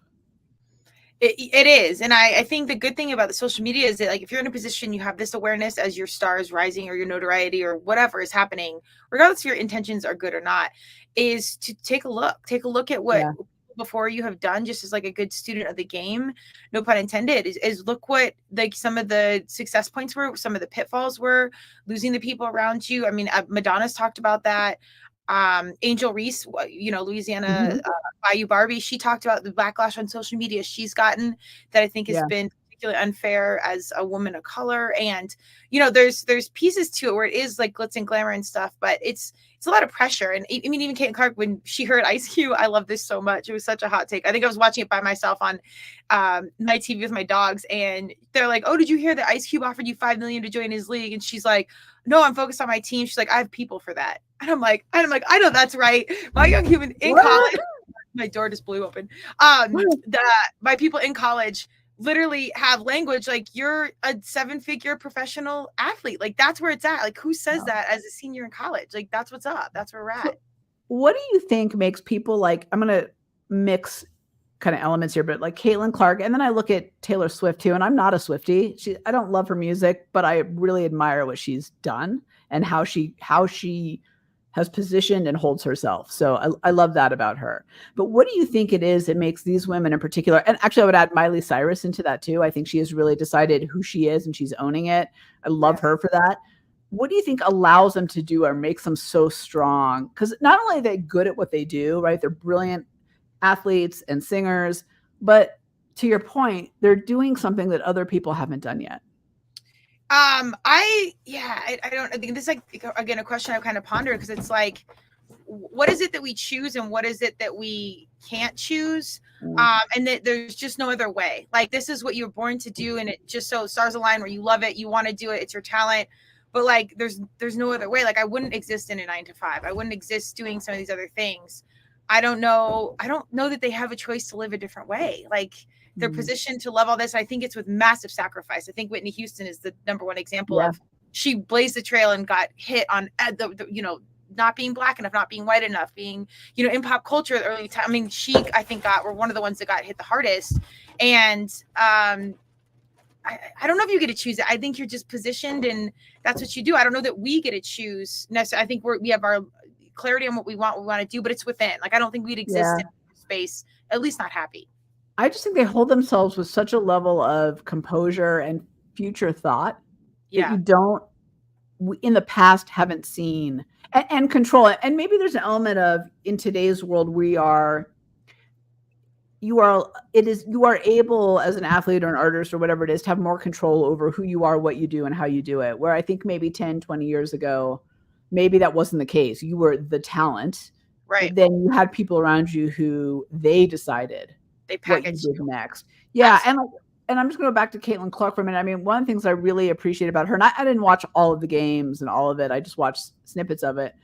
It is. And I think the good thing about the social media is that, like, if you're in a position, you have this awareness as your star is rising or your notoriety or whatever is happening, regardless if your intentions are good or not, is to take a look at what before you have done, just as like a good student of the game, no pun intended, is look what like some of the success points were, some of the pitfalls were, losing the people around you. I mean, Madonna's talked about that. Angel Reese, Louisiana Bayou Barbie, she talked about the backlash on social media she's gotten that I think has been particularly unfair as a woman of color. And, there's pieces to it where it is like glitz and glamour and stuff, but it's a lot of pressure. And I mean, even Caitlin Clark, when she heard Ice Cube, I love this so much. It was such a hot take. I think I was watching it by myself on my TV with my dogs, and they're like, "Oh, did you hear that Ice Cube offered you $5 million to join his league?" And she's like, "No, I'm focused on my team." She's like, "I have people for that." And I'm like, I know that's right. My young human in college, my door just blew open. My people in college literally have language like, you're a 7-figure professional athlete. Like, that's where it's at. Like, who says that as a senior in college? Like, that's what's up. That's where we're at. What do you think makes people, like, I'm going to mix kind of elements here, but like Caitlin Clark, and then I look at Taylor Swift too, and I'm not a Swiftie. I don't love her music, but I really admire what she's done and how she has positioned and holds herself. So I love that about her. But what do you think it is that makes these women in particular, and actually I would add Miley Cyrus into that too. I think she has really decided who she is and she's owning it. I love her for that. What do you think allows them to do or makes them so strong? Because not only are they good at what they do, right? They're brilliant athletes and singers, but to your point, they're doing something that other people haven't done yet. I think this is like, again, a question I've kind of pondered, because it's like, what is it that we choose and what is it that we can't choose? And that there's just no other way. Like, this is what you were born to do, and it just so stars align where you love it, you want to do it, it's your talent. But like, there's no other way. Like, I wouldn't exist in a 9-to-5. I wouldn't exist doing some of these other things. I don't know that they have a choice to live a different way. Like, they're positioned to love all this. I think it's with massive sacrifice. I think Whitney Houston is the number one example of, she blazed the trail and got hit on not being black enough, not being white enough, being, in pop culture at the early time. I mean, I think were one of the ones that got hit the hardest. And I don't know if you get to choose it. I think you're just positioned and that's what you do. I don't know that we get to choose necessarily. I think we have our clarity on what we want to do, but it's within. Like, I don't think we'd exist in space, at least not happy. I just think they hold themselves with such a level of composure and future thought that you don't, in the past, haven't seen, and control it. And maybe there's an element of, in today's world, you are able as an athlete or an artist or whatever it is to have more control over who you are, what you do, and how you do it. Where I think maybe 10, 20 years ago, maybe that wasn't the case. You were the talent. Right. Then you had people around you who they decided they packaged what you did next. Yeah. and I'm just going to go back to Caitlin Clark for a minute. I mean, one of the things I really appreciate about her, and I didn't watch all of the games and all of it, I just watched snippets of it,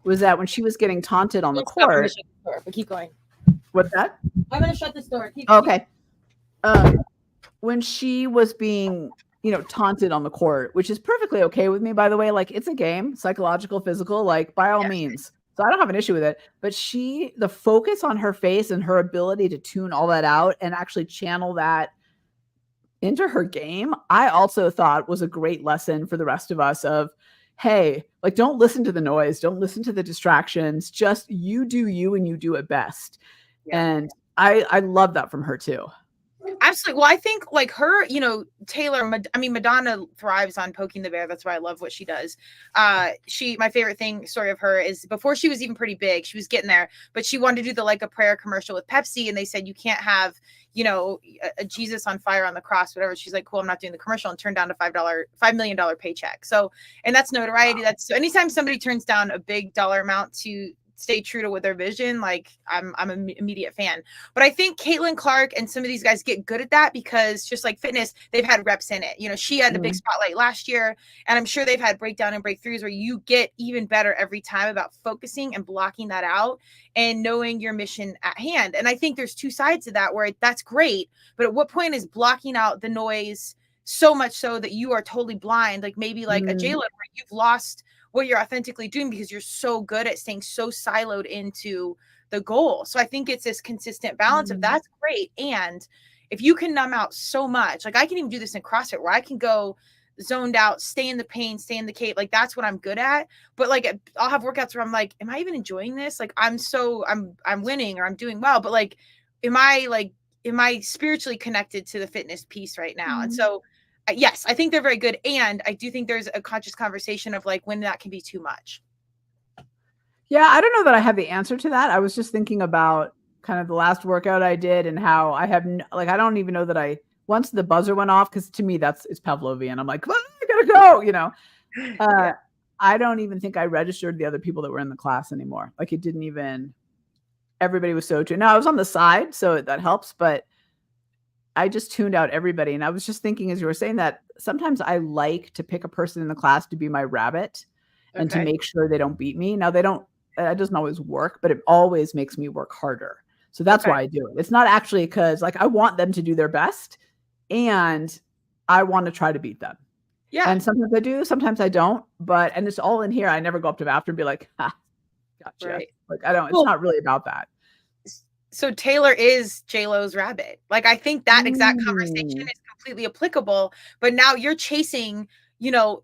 was that when she was getting taunted on the court. But keep going. What's that? I'm going to shut this door. Okay. When she was being, taunted on the court, which is perfectly okay with me, by the way, like it's a game, psychological, physical, like by all means. So I don't have an issue with it. But the focus on her face and her ability to tune all that out and actually channel that into her game, I also thought was a great lesson for the rest of us of, hey, like, don't listen to the noise. Don't listen to the distractions. Just you do you and you do it best. Yeah. And I love that from her too. Absolutely. Well, I think like her, Taylor, Madonna thrives on poking the bear. That's why I love what she does. My favorite story of her is before she was even pretty big, she was getting there, but she wanted to do the Like a Prayer commercial with Pepsi. And they said, you can't have, a Jesus on fire on the cross, whatever. She's like, cool, I'm not doing the commercial, and turned down a $5 million paycheck. So, and that's notoriety. Wow. So anytime somebody turns down a big dollar amount to stay true to their vision, like I'm an immediate fan. But I think Caitlin Clark and some of these guys get good at that because just like fitness, they've had reps in it. She had a big spotlight last year, and I'm sure they've had breakdown and breakthroughs where you get even better every time about focusing and blocking that out and knowing your mission at hand. And I think there's two sides to that where that's great, but at what point is blocking out the noise so much so that you are totally blind, like maybe like a Jalen where you've lost what you're authentically doing because you're so good at staying so siloed into the goal. So I think it's this consistent balance of that's great. And if you can numb out so much, like I can even do this in CrossFit where I can go zoned out, stay in the pain, stay in the cave. Like that's what I'm good at. But like, I'll have workouts where I'm like, am I even enjoying this? Like I'm winning or I'm doing well, but like, am I spiritually connected to the fitness piece right now? And so yes, I think they're very good. And I do think there's a conscious conversation of like when that can be too much. Yeah, I don't know that I have the answer to that. I was just thinking about kind of the last workout I did and how I have I don't even know that once the buzzer went off, because to me it's Pavlovian. I'm like, I gotta go, I don't even think I registered the other people that were in the class anymore. Like it didn't even, everybody was so tuned. Now I was on the side, so that helps, but I just tuned out everybody. And I was just thinking, as you were saying that, sometimes I like to pick a person in the class to be my rabbit and to make sure they don't beat me. Now it doesn't always work, but it always makes me work harder. So that's why I do it. It's not actually because like I want them to do their best and I want to try to beat them. Yeah. And sometimes I do, sometimes I don't, and it's all in here. I never go up to after and be like, gotcha. Right. Like I don't, it's not really about that. So Taylor is J-Lo's rabbit. Like, I think that exact conversation is completely applicable, but now you're chasing,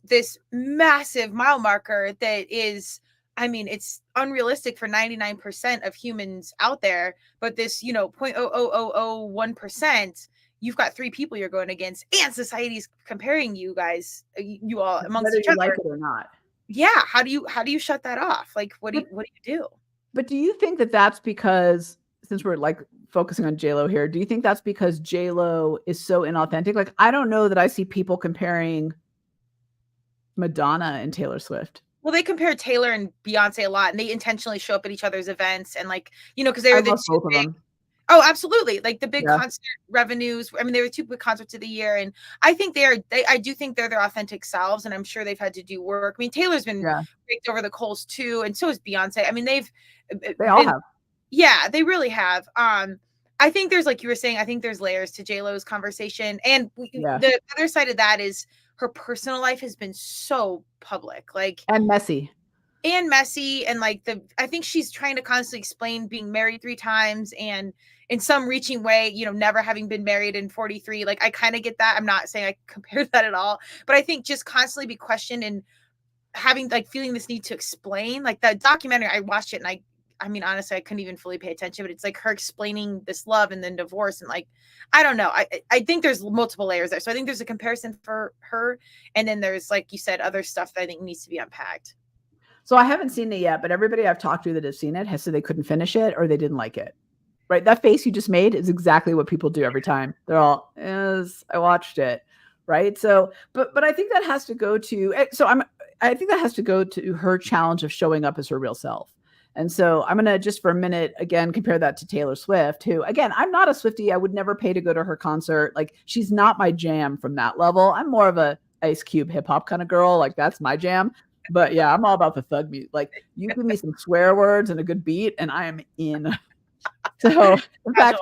this massive mile marker that is, it's unrealistic for 99% of humans out there, but this, 0.00001%, you've got 3 people you're going against and society's comparing you guys, you all amongst each other. Whether you like it or not. Yeah. How do you shut that off? Like, what do you do? But do you think that that's because, since we're like focusing on J-Lo here, do you think that's because J-Lo is so inauthentic? Like, I don't know that I see people comparing Madonna and Taylor Swift. Well, they compare Taylor and Beyonce a lot, and they intentionally show up at each other's events and like, because they were the two big. Oh, absolutely. Like the big concert revenues. They were 2 big concerts of the year. And I think I do think they're their authentic selves. And I'm sure they've had to do work. Taylor's been raked over the coals too. And so is Beyonce. They all have. Yeah, they really have. I think there's, like you were saying, I think there's layers to J-Lo's conversation. And the other side of that is her personal life has been so public, and messy. And I think she's trying to constantly explain being married 3 times and in some reaching way, never having been married in 43. Like, I kind of get that. I'm not saying I compare that at all, but I think just constantly be questioned and having feeling this need to explain, like the documentary, I watched it and honestly, I couldn't even fully pay attention, but it's like her explaining this love and then divorce. And I don't know. I think there's multiple layers there. So I think there's a comparison for her. And then there's, like you said, other stuff that I think needs to be unpacked. So I haven't seen it yet, but everybody I've talked to that has seen it has said they couldn't finish it or they didn't like it. Right. That face you just made is exactly what people do every time. They're all, I watched it. Right. So, but I think that has to go to, I think that has to go to her challenge of showing up as her real self. And so I'm going to just for a minute, again, compare that to Taylor Swift, who, again, I'm not a Swiftie. I would never pay to go to her concert. Like, she's not my jam from that level. I'm more of a Ice Cube hip hop kind of girl. Like, that's my jam. But yeah, I'm all about the thug music. Like, you give me some swear words and a good beat and I am in. So in fact,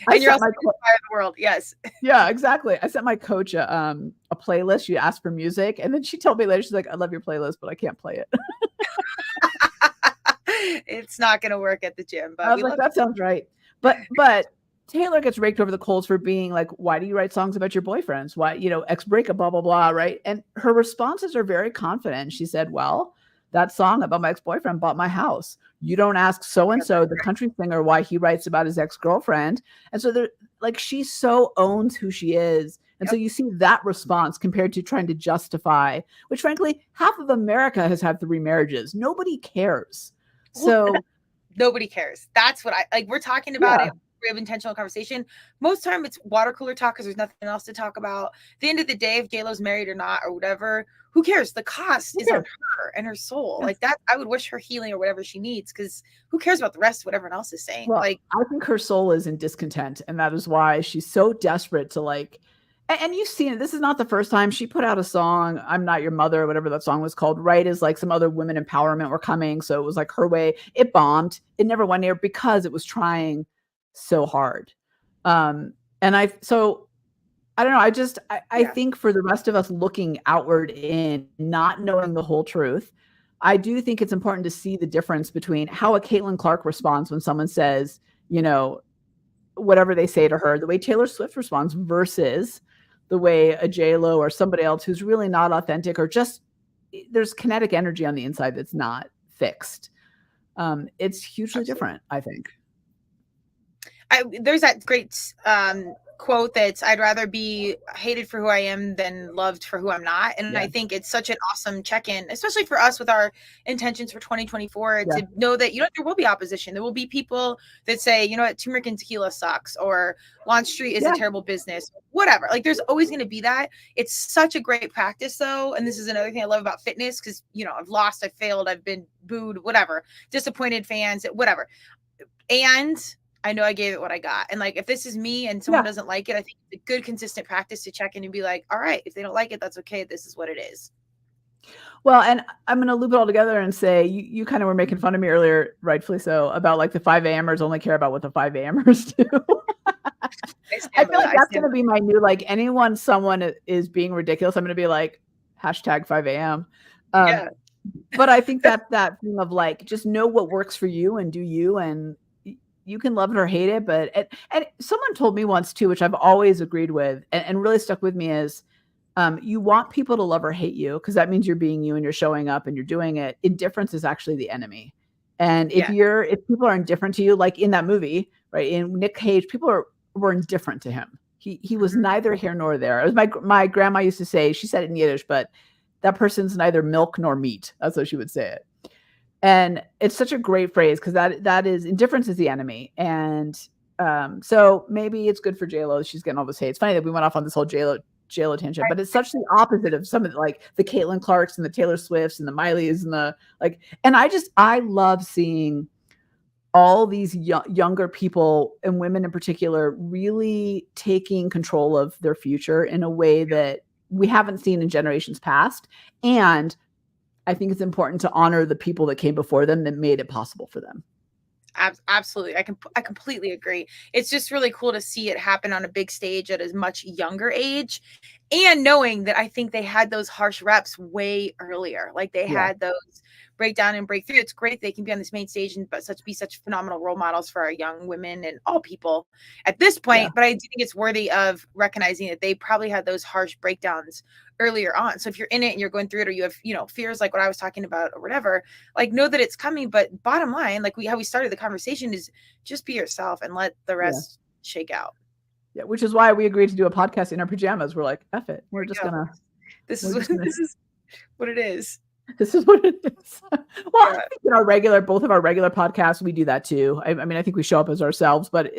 and you're also inspire the world. Yes. Yeah, exactly. I sent my coach a playlist. She asked for music, and then she told me later, she's like, "I love your playlist, but I can't play it." It's not going to work at the gym. But I was like, "That sounds right." But Taylor gets raked over the coals for being like, "Why do you write songs about your boyfriends? Why, ex breakup, blah blah blah, right?" And her responses are very confident. She said, "Well, that song about my ex-boyfriend bought my house. You don't ask so-and-so, the country singer, why he writes about his ex-girlfriend." And so they're like, she so owns who she is. And so you see that response compared to trying to justify, which frankly, half of America has had 3 marriages. Nobody cares. So nobody cares. That's what I like. We're talking about it. We have intentional conversation. Most time it's water cooler talk because there's nothing else to talk about. At the end of the day, if J-Lo's married or not or whatever, who cares? The cost is on her and her soul. Like that, I would wish her healing or whatever she needs, because who cares about the rest of what everyone else is saying? Well, like, I think her soul is in discontent, and that is why she's so desperate to like. And you've seen it. This is not the first time she put out a song, "I'm Not Your Mother," whatever that song was called, right as like some other women empowerment were coming. So it was like her way. It bombed. It never went near because it was trying so hard. And I don't know. I think for the rest of us looking outward in, not knowing the whole truth, I do think it's important to see the difference between how a Caitlin Clark responds when someone says, whatever they say to her, the way Taylor Swift responds versus the way a J-Lo or somebody else who's really not authentic, or just there's kinetic energy on the inside that's not fixed. It's hugely different, I think. There's that great quote that's, "I'd rather be hated for who I am than loved for who I'm not." And I think it's such an awesome check-in, especially for us with our intentions for 2024, to know that, there will be opposition. There will be people that say, you know what, turmeric and tequila sucks, or Launch Street is a terrible business, whatever. Like, there's always going to be that. It's such a great practice though. And this is another thing I love about fitness, because, I've lost, I've failed, I've been booed, whatever, disappointed fans, whatever. And I know I gave it what I got. And like, if this is me and someone doesn't like it, I think it's a good, consistent practice to check in and be like, all right, if they don't like it, that's okay. This is what it is. Well, and I'm going to loop it all together and say, you kind of were making fun of me earlier, rightfully so, about like the 5 a.m.ers only care about what the 5 a.m.ers do. I feel like that's going to be my new, like, someone is being ridiculous, I'm going to be like, hashtag 5 a.m. But I think that thing of like, just know what works for you and do you, and you can love it or hate it. But and someone told me once too, which I've always agreed with and really stuck with me, is you want people to love or hate you, because that means you're being you and you're showing up and you're doing it. Indifference is actually the enemy. And if people are indifferent to you, like in that movie, right, in Nick Cage, people were indifferent to him. He was neither here nor there. It was my grandma used to say, she said it in Yiddish, but that person's neither milk nor meat. That's how she would say it. And it's such a great phrase, because that is, indifference is the enemy. And so maybe it's good for J-Lo. She's getting all this hate. It's funny that we went off on this whole J-Lo tangent, but it's such the opposite of some of the, like the Caitlin Clarks and the Taylor Swifts and the Mileys and the like. And I love seeing all these younger people, and women in particular, really taking control of their future in a way that we haven't seen in generations past. And I think it's important to honor the people that came before them that made it possible for them. Absolutely. I completely agree. It's just really cool to see it happen on a big stage at a much younger age, and knowing that I think they had those harsh reps way earlier. Like they had those breakdown and breakthrough. It's great they can be on this main stage and be such phenomenal role models for our young women and all people at this point. But I do think it's worthy of recognizing that they probably had those harsh breakdowns earlier on. So if you're in it and you're going through it, or you have, fears like what I was talking about or whatever, like know that it's coming. But bottom line, like how we started the conversation, is just be yourself and let the rest shake out. Yeah. Which is why we agreed to do a podcast in our pajamas. We're like, F it. We're just gonna, this is what it is. This is what it is. Well, I think in both of our regular podcasts, we do that too. I mean, I think we show up as ourselves, but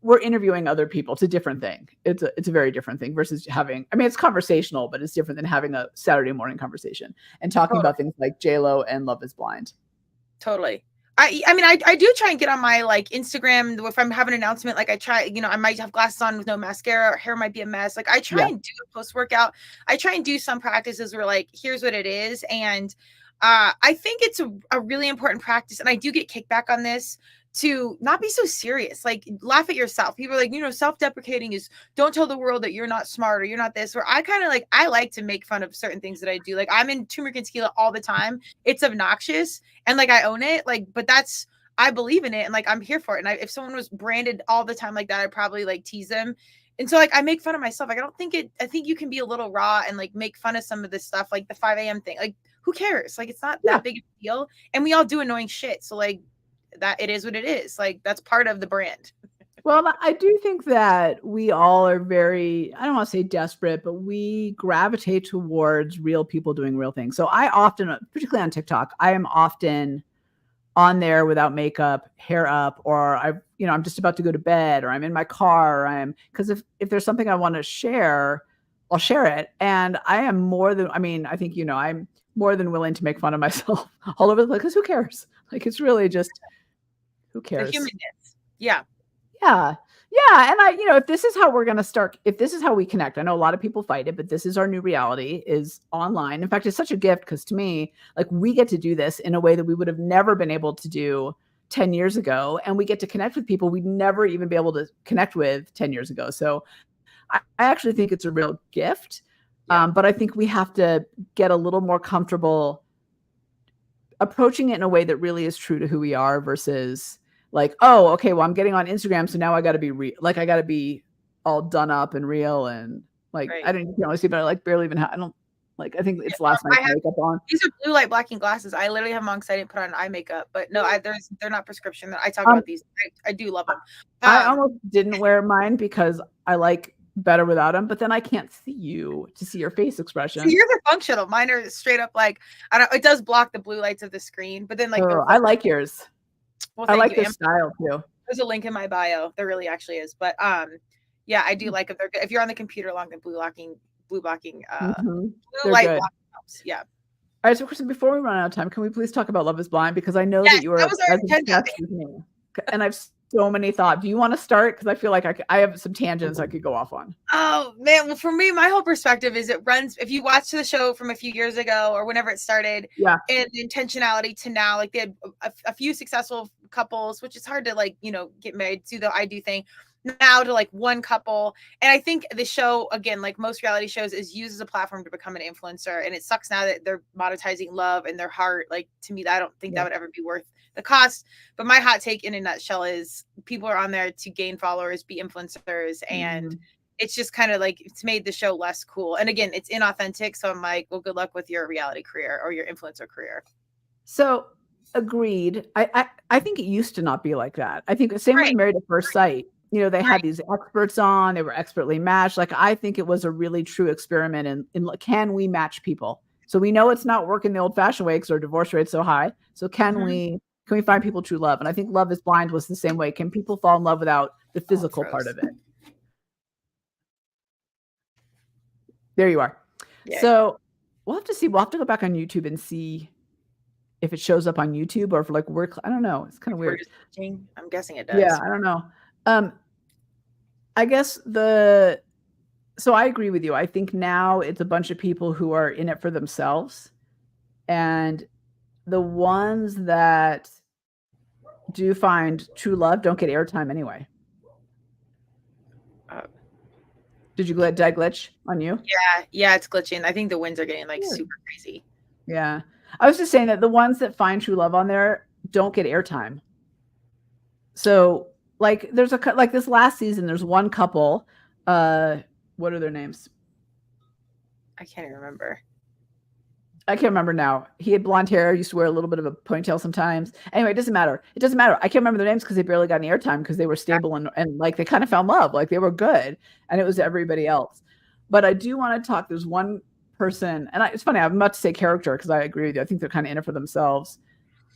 we're interviewing other people. It's a different thing. It's a very different thing versus having, it's conversational, but it's different than having a Saturday morning conversation and talking about things like J-Lo and Love is Blind. Totally. I mean, I do try and get on my like Instagram if I'm having an announcement. Like I try, you know, I might have glasses on with no mascara, or hair might be a mess. Like I try and do a post workout. I try and do some practices where like, here's what it is, and I think it's a really important practice, and I do get kickback on this, to not be so serious. Like laugh at yourself. People are like, you know, self-deprecating is don't tell the world that you're not smart or you're not this. Where I kind of like, I like to make fun of certain things that I do. Like I'm in turmeric and tequila all the time. It's obnoxious and like I own it. Like, but that's, I believe in it and like I'm here for it. And if someone was branded all the time like that, I'd probably like tease them. And so like I make fun of myself. Like I think you can be a little raw and like make fun of some of this stuff, like the 5 a.m. thing. Like who cares? Like it's not that big of a deal. And we all do annoying shit. So like that it is what it is. Like that's part of the brand. Well, I do think that we all are very, I don't want to say desperate, but we gravitate towards real people doing real things. So I often, particularly on TikTok, I am often on there without makeup, hair up, or I'm just about to go to bed, or I'm in my car, or because if there's something I want to share, I'll share it. And I am I think, I'm more than willing to make fun of myself all over the place, because who cares? Like, it's really just, who cares? The humanness. Yeah. Yeah. Yeah. And if this is how we're going to start, if this is how we connect, I know a lot of people fight it, but this is our new reality, is online. In fact, it's such a gift, because to me, like, we get to do this in a way that we would have never been able to do 10 years ago. And we get to connect with people we'd never even be able to connect with 10 years ago. So I actually think it's a real gift. Yeah. But I think we have to get a little more comfortable approaching it in a way that really is true to who we are, versus like, oh, okay, well, I'm getting on Instagram, so now I got to be like, I got to be all done up and real, and like, right. I don't know, see, but I like barely even I think it's last night's makeup on. These are blue light blocking glasses. I literally have them on because I didn't put on eye makeup, but no, they're not prescription. I talk about these. I do love them. I almost didn't wear mine because I like better without them, but then I can't see you to see your face expression. So yours are functional. Mine are straight up like, it does block the blue lights of the screen, but then like, I like yours. Well, I like the style too. There's a link in my bio. There really actually is, but yeah, I do like if they're good. If you're on the computer long, the blue blocking, blue light blocking helps. Yeah. All right, so Kristen, before we run out of time, can we please talk about Love Is Blind, because I know that you were as obsessed with me, and I've so many thoughts. Do you want to start? Because I feel like I have some tangents I could go off on. Oh man, well, for me, my whole perspective is it runs. If you watch the show from a few years ago or whenever it started, and the intentionality to now, like they had a few successful couples, which is hard to like get married to, the I do thing. Now to like one couple, and I think the show, again, like most reality shows, is used as a platform to become an influencer, and it sucks now that they're monetizing love and their heart. Like, to me, I don't think that would ever be worth the cost. But my hot take in a nutshell is people are on there to gain followers, be influencers, and it's just kind of like it's made the show less cool. And again, it's inauthentic, so I'm like, well, good luck with your reality career or your influencer career. So agreed. I think it used to not be like that. I think the same with Married at First Sight. They had these experts on, they were expertly matched. Like, I think it was a really true experiment in can we match people? So we know it's not working the old fashioned way because our divorce rate's so high. So can we find people true love? And I think Love Is Blind was the same way. Can people fall in love without the physical part of it? There you are. Yeah. So we'll have to see. We'll have to go back on YouTube and see if it shows up on YouTube, or if like I don't know. It's kind of weird. I'm guessing it does. Yeah, I don't know. I guess so I agree with you. I think now it's a bunch of people who are in it for themselves, and the ones that do find true love don't get airtime anyway. Did I glitch on you? Yeah, it's glitching. I think the winds are getting like super crazy. Yeah. I was just saying that the ones that find true love on there don't get airtime. So like there's like this last season, there's one couple, what are their names? I can't even remember. I can't remember now. He had blonde hair, used to wear a little bit of a ponytail sometimes. Anyway, it doesn't matter. I can't remember their names because they barely got any airtime, because they were stable and like they kind of found love. Like they were good, and it was everybody else. But I do want to talk. There's one person, and it's funny, I'm about to say character because I agree with you. I think they're kind of in it for themselves,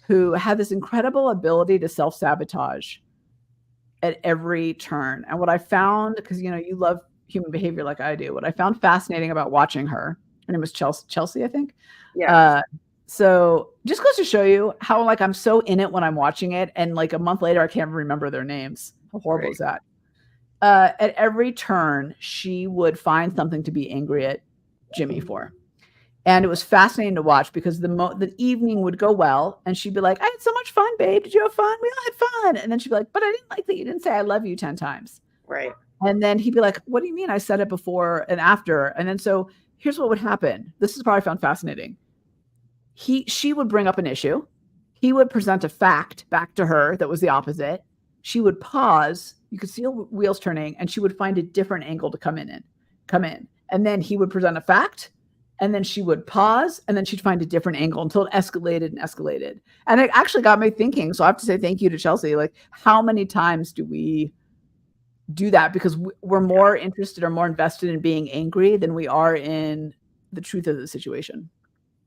who had this incredible ability to self-sabotage at every turn. And what I found, because you love human behavior like I do, what I found fascinating about watching her name was Chelsea, I think. Yeah. So just goes to show you how like I'm so in it when I'm watching it, and like a month later I can't remember their names. How horrible is that? At every turn, she would find something to be angry at Jimmy for. And it was fascinating to watch because the evening would go well, and she'd be like, "I had so much fun, babe. Did you have fun? We all had fun." And then she'd be like, "But I didn't like that you didn't say I love you 10 times." Right. And then he'd be like, "What do you mean? I said it before and after." And then so here's what would happen. This is probably found fascinating. She would bring up an issue. He would present a fact back to her that was the opposite. She would pause. You could see wheels turning, and she would find a different angle to come in. And then he would present a fact, and then she would pause, and then she'd find a different angle until it escalated and escalated. And it actually got me thinking. So I have to say thank you to Chelsea. Like, how many times do we do that? Because we're more interested or more invested in being angry than we are in the truth of the situation.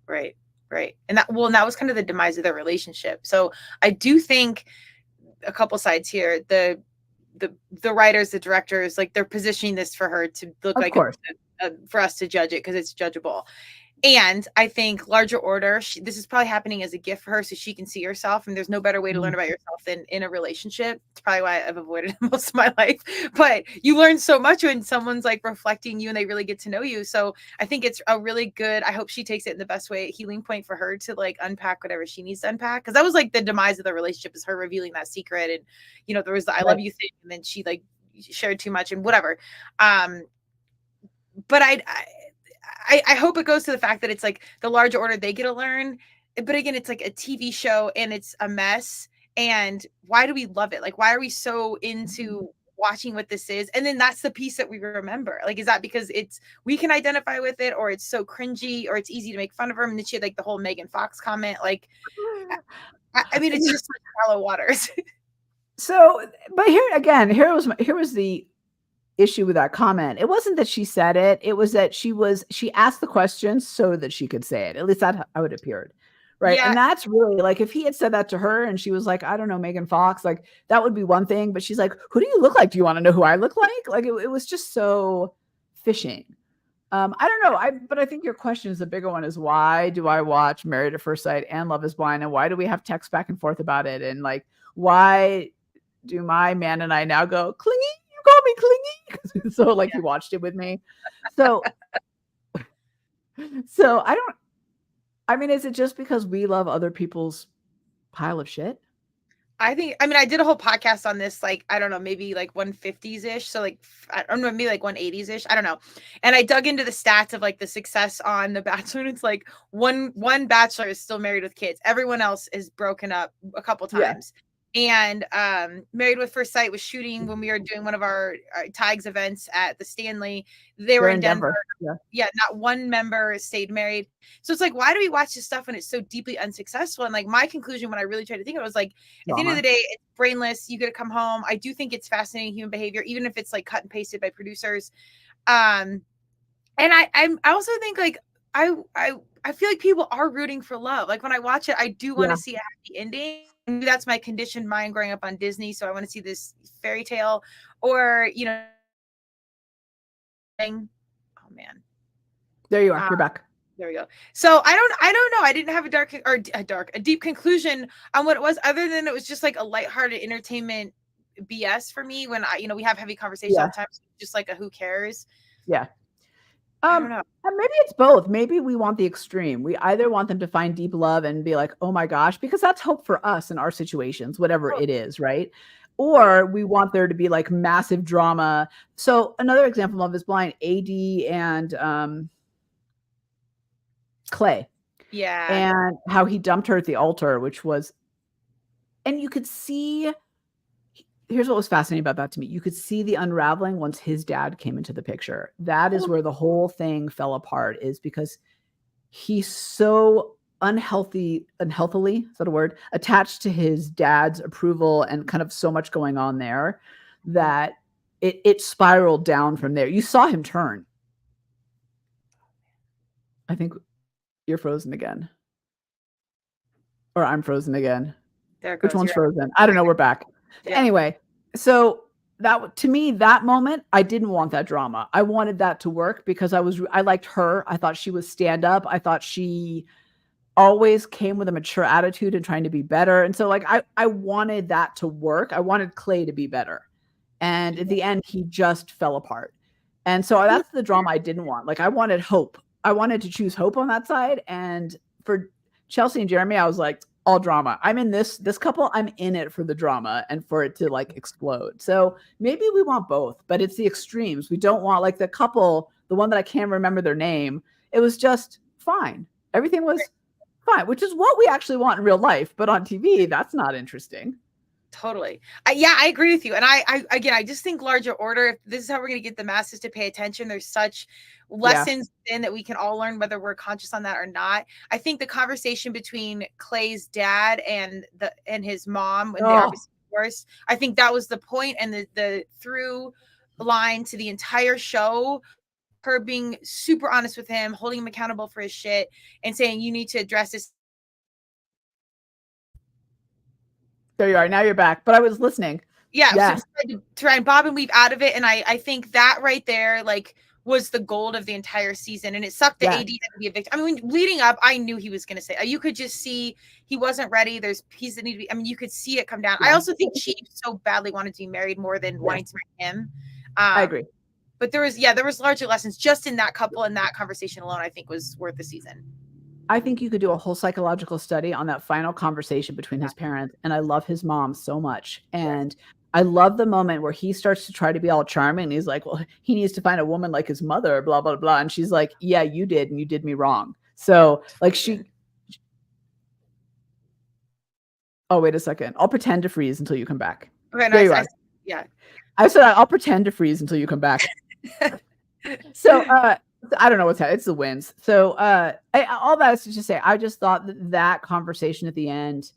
Right. Right. And that was kind of the demise of their relationship. So I do think a couple sides here, the writers, the directors, like they're positioning this for her to look like for us to judge it because it's judgeable. And I think larger order, this is probably happening as a gift for her so she can see herself. And there's no better way to learn about yourself than in a relationship. It's probably why I've avoided it most of my life. But you learn so much when someone's like reflecting you and they really get to know you. So I think it's a really good, I hope she takes it in the best way, healing point for her to like unpack whatever she needs to unpack. Because that was like the demise of the relationship, is her revealing that secret. And, you know, there was the I love you thing. And then she like shared too much and whatever. But I hope it goes to the fact that it's like the larger order they get to learn. But again, it's like a TV show and it's a mess. And why do we love it? Like, why are we so into watching what this is? And then that's the piece that we remember. Like, is that because we can identify with it, or it's so cringy, or it's easy to make fun of her? And then she had like the whole Megan Fox comment. Like, I mean, it's just like shallow waters. So, but here was the issue with that comment. It wasn't that she said it. It was that she asked the question so that she could say it. At least that's how it appeared. Right. Yeah. And that's really like, if he had said that to her and she was like, I don't know, Megan Fox, like that would be one thing. But she's like, who do you look like? Do you want to know who I look like? Like it was just so fishing. I don't know. But I think your question is a bigger one, is why do I watch Married at First Sight and Love is Blind? And why do we have text back and forth about it? And like, why do my man and I now go clingy? Call me clingy. So like, you watched it with me. So I mean, is it just because we love other people's pile of shit? I did a whole podcast on this, like, I don't know, maybe like 150s-ish. So like, I don't know, maybe like 180s-ish. I don't know. And I dug into the stats of like the success on The Bachelor. And it's like one bachelor is still married with kids. Everyone else is broken up a couple times. Yeah. And Married with First Sight was shooting when we were doing one of our Tigers events at the Stanley. They were in Denver. Yeah, not one member stayed married. So it's like, why do we watch this stuff when it's so deeply unsuccessful? And like, my conclusion when I really tried to think of it was like, at the end of the day, it's brainless. You get to come home. I do think it's fascinating human behavior, even if it's like cut and pasted by producers. And I also think like I feel like people are rooting for love. Like when I watch it, I do want to see a happy ending. Maybe that's my conditioned mind growing up on Disney. So I want to see this fairy tale, or, you know, oh man. There you are. You're back. There we go. So I don't know. I didn't have a deep conclusion on what it was, other than it was just like a lighthearted entertainment BS for me when we have heavy conversations all the time. So just like who cares? Yeah. Maybe it's both. Maybe we want the extreme. We either want them to find deep love and be like, oh my gosh, because that's hope for us in our situations, whatever it is, right? Or we want there to be like massive drama. So another example of Love is Blind, AD and Clay. Yeah. And how he dumped her at the altar, and you could see, here's what was fascinating about that to me. You could see the unraveling once his dad came into the picture. That is where the whole thing fell apart, is because he's so unhealthily, is that a word? Attached to his dad's approval and kind of so much going on there that it spiraled down from there. You saw him turn. I think you're frozen again. Or I'm frozen again. Which one's frozen? I don't know. We're back. Yeah. Anyway, so that, to me, that moment, I didn't want that drama. I wanted that to work because I liked her. I thought she was stand up. I thought she always came with a mature attitude and trying to be better. And so like I wanted that to work. I wanted Clay to be better. And at the end, he just fell apart. And so that's the drama I didn't want. Like I wanted hope. I wanted to choose hope on that side. And for Chelsea and Jeremy, I was like, all drama. I'm in this couple, I'm in it for the drama and for it to like explode. So maybe we want both, but it's the extremes. We don't want like the couple, the one that I can't remember their name. It was just fine. Everything was fine, which is what we actually want in real life. But on TV, that's not interesting. Totally. Yeah, I agree with you. And I just think larger order, if this is how we're going to get the masses to pay attention, there's such lessons in that we can all learn, whether we're conscious on that or not. I think the conversation between Clay's dad and his mom when they are divorced, I think that was the point, and the through line to the entire show, her being super honest with him, holding him accountable for his shit, and saying, you need to address this. There you are. Now you're back. But I was listening. Yeah. So to try and bob and weave out of it. And I think that right there, like, was the gold of the entire season. And it sucked that AD had to be a victim. I mean, leading up, I knew he was going to say, you could just see he wasn't ready. There's pieces that need to be, I mean, you could see it come down. I also think she so badly wanted to be married more than wanting to marry him. I agree. But there was larger lessons just in that couple, and that conversation alone, I think, was worth the season. I think you could do a whole psychological study on that final conversation between his parents. And I love his mom so much. And I love the moment where he starts to try to be all charming. And he's like, well, he needs to find a woman like his mother, blah, blah, blah. And she's like, yeah, you did. And you did me wrong. So like oh, wait a second. I'll pretend to freeze until you come back. Okay, there you are. I said, I'll pretend to freeze until you come back. So, I don't know what's happening. It's the winds. So all that is to just say, I just thought that conversation at the end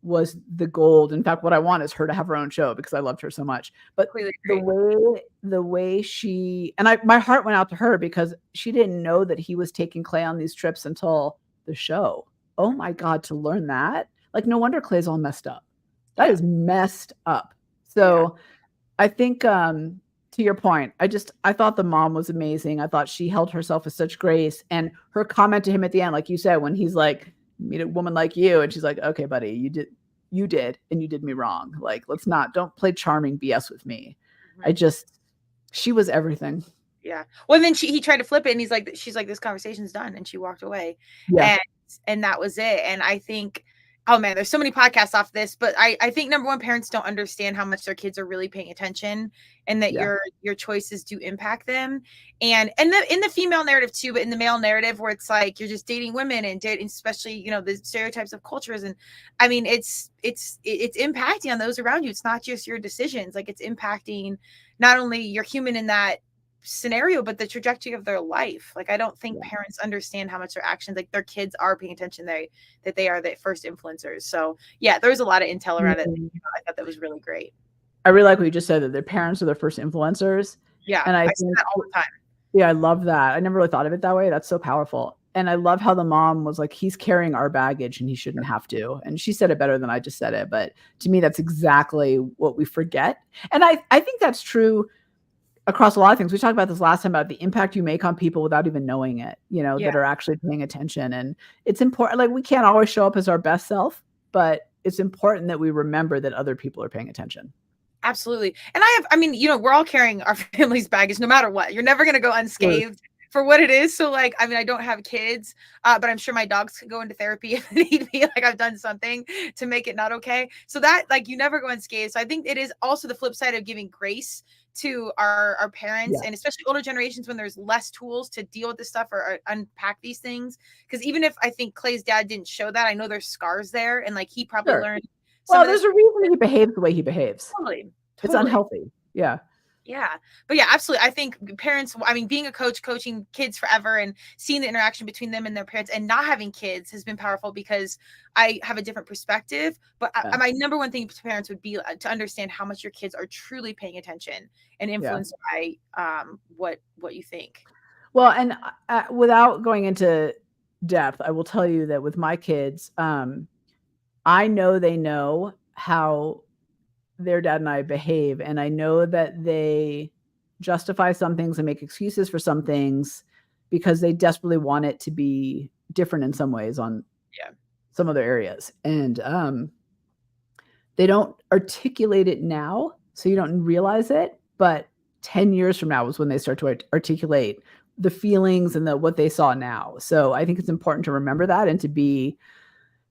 was the gold. In fact, what I want is her to have her own show because I loved her so much. But the way she, and my heart went out to her because she didn't know that he was taking Clay on these trips until the show. Oh my God, to learn that. Like, no wonder Clay's all messed up. That is messed up. So I think, to your point, I thought the mom was amazing. I thought she held herself with such grace, and her comment to him at the end, like you said, when he's like, meet a woman like you. And she's like, okay, buddy, you did, and you did me wrong. Like, don't play charming BS with me. She was everything. Yeah. Well, then he tried to flip it, and she's like, this conversation's done. And she walked away. Yeah. And that was it. And I think, oh man, there's so many podcasts off this, but I think number one, parents don't understand how much their kids are really paying attention, and that your choices do impact them. And in the female narrative too, but in the male narrative where it's like, you're just dating women and dating, especially, the stereotypes of cultures. And I mean, it's impacting on those around you. It's not just your decisions. Like, it's impacting not only your human in that scenario, but the trajectory of their life. Like, I don't think parents understand how much their actions, like their kids are paying attention, that they are the first influencers. So yeah, there was a lot of intel around it. I thought that was really great. I really like what you just said, that their parents are their first influencers. Yeah. And I say that all the time. Yeah, I love that. I never really thought of it that way. That's so powerful. And I love how the mom was like, he's carrying our baggage and he shouldn't have to. And she said it better than I just said it. But to me, that's exactly what we forget. And I think that's true across a lot of things. We talked about this last time about the impact you make on people without even knowing it, that are actually paying attention. And it's important. Like, we can't always show up as our best self, but it's important that we remember that other people are paying attention. Absolutely. And we're all carrying our family's baggage no matter what. You're never going to go unscathed for what it is. So like, I don't have kids, but I'm sure my dogs could go into therapy if they need me. Like, I've done something to make it not okay. So that, like, you never go unscathed. So I think it is also the flip side of giving grace to our parents, and especially older generations, when there's less tools to deal with this stuff or unpack these things. Because even if I think Clay's dad didn't show that, I know there's scars there, and like, he probably learned. Well, there's a reason he behaves the way he behaves. Totally. It's unhealthy. Yeah. Yeah. But yeah, absolutely. I think parents, being a coach, coaching kids forever and seeing the interaction between them and their parents, and not having kids has been powerful because I have a different perspective. But my number one thing to parents would be to understand how much your kids are truly paying attention and influenced by what you think. Well, and without going into depth, I will tell you that with my kids, I know they know how their dad and I behave. And I know that they justify some things and make excuses for some things because they desperately want it to be different in some ways on some other areas. And they don't articulate it now, so you don't realize it, but 10 years from now is when they start to articulate the feelings and what they saw now. So I think it's important to remember that and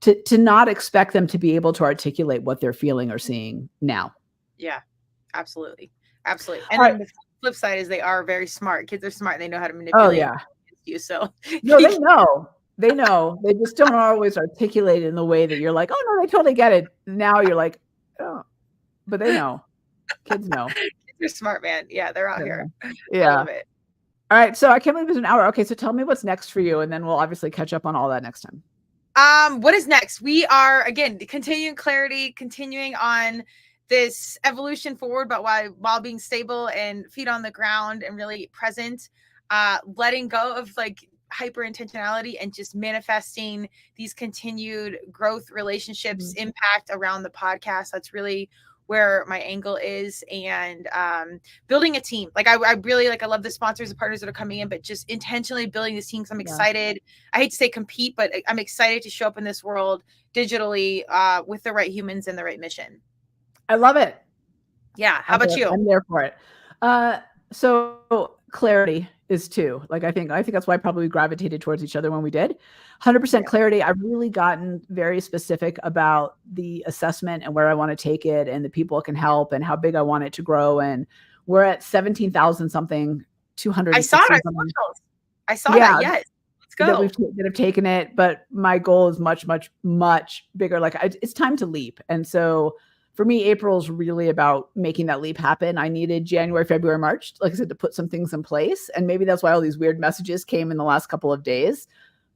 to not expect them to be able to articulate what they're feeling or seeing now. Yeah, absolutely. Absolutely. And then the flip side is they are very smart. Kids are smart. They know how to manipulate you. So no, they know. They know. They just don't always articulate it in the way that you're like, oh no, they totally get it. Now you're like, oh, but they know. Kids know. They're smart, man. Yeah, they're out here. Yeah. I love it. All right. So I can't believe it's an hour. Okay. So tell me what's next for you, and then we'll obviously catch up on all that next time. What is next? We are, again, continuing clarity, continuing on this evolution forward, but while being stable and feet on the ground and really present, letting go of like hyper intentionality and just manifesting these continued growth, relationships, impact around the podcast. That's really where my angle is, and building a team. Like I really I love the sponsors and partners that are coming in, but just intentionally building this team. Cause I'm excited. I hate to say compete, but I'm excited to show up in this world digitally with the right humans and the right mission. I love it. Yeah. How about you? I'm there for it. So clarity is too. Like I think that's why I probably gravitated towards each other when we did. 100% clarity. I've really gotten very specific about the assessment and where I want to take it and the people it can help and how big I want it to grow. And we're at 17,000 something, 200. I saw it. I saw that. Yes. Let's go. That have taken it. But my goal is much, much, much bigger. Like it's time to leap. And so for me, April is really about making that leap happen. I needed January, February, March, like I said, to put some things in place. And maybe that's why all these weird messages came in the last couple of days.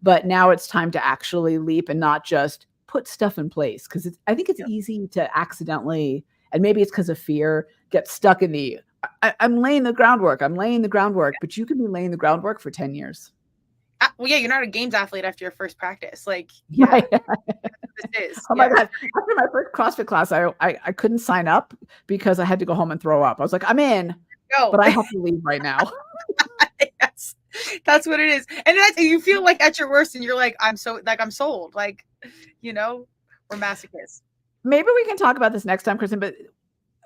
But now it's time to actually leap and not just put stuff in place. Because I think it's easy to accidentally, and maybe it's because of fear, get stuck in I'm laying the groundwork. But you can be laying the groundwork for 10 years. Well, yeah, you're not a games athlete after your first practice. Like, this is. Oh my God. After my first CrossFit class, I couldn't sign up because I had to go home and throw up. I was like, I'm in, but I have to leave right now. Yes, that's what it is. And you feel like at your worst and you're like, I'm sold. Like, we're masochists. Maybe we can talk about this next time, Kristen, but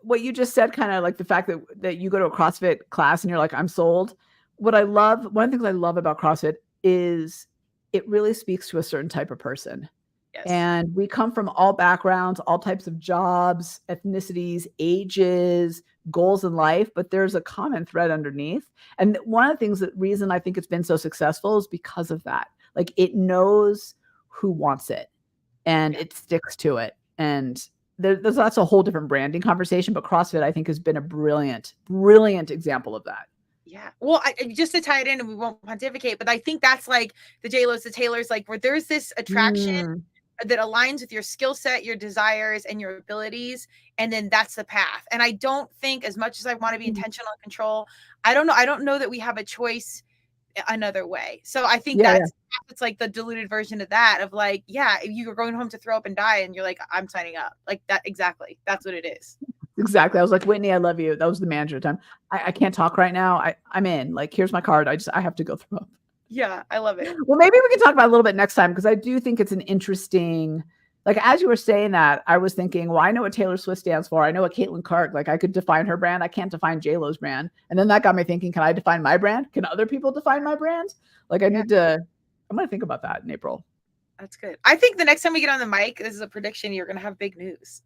what you just said, kind of like the fact that you go to a CrossFit class and you're like, I'm sold. One of the things I love about CrossFit is it really speaks to a certain type of person. Yes. And we come from all backgrounds, all types of jobs, ethnicities, ages, goals in life, but there's a common thread underneath. And one of the reason I think it's been so successful is because of that. Like it knows who wants it and it sticks to it. And that's a whole different branding conversation, but CrossFit I think has been a brilliant, brilliant example of that. Yeah. Well, just to tie it in and we won't pontificate, but I think that's like the JLos, the Taylors, like where there's this attraction that aligns with your skill set, your desires, and your abilities. And then that's the path. And I don't think, as much as I want to be intentional and control, I don't know that we have a choice another way. So I think it's like the diluted version of that, of like, if you were going home to throw up and die and you're like, I'm signing up, like that. Exactly. That's what it is. Exactly. I was like, Whitney, I love you. That was the manager time. I can't talk right now. I'm in. Like, here's my card. I have to go throw up. Yeah, I love it. Well, maybe we can talk about it a little bit next time, because I do think it's an interesting, like, as you were saying that, I was thinking, well, I know what Taylor Swift stands for. I know what Caitlin Clark, like I could define her brand. I can't define JLo's brand. And then that got me thinking, can I define my brand? Can other people define my brand? Like I'm going to think about that in April. That's good. I think the next time we get on the mic, this is a prediction, you're going to have big news.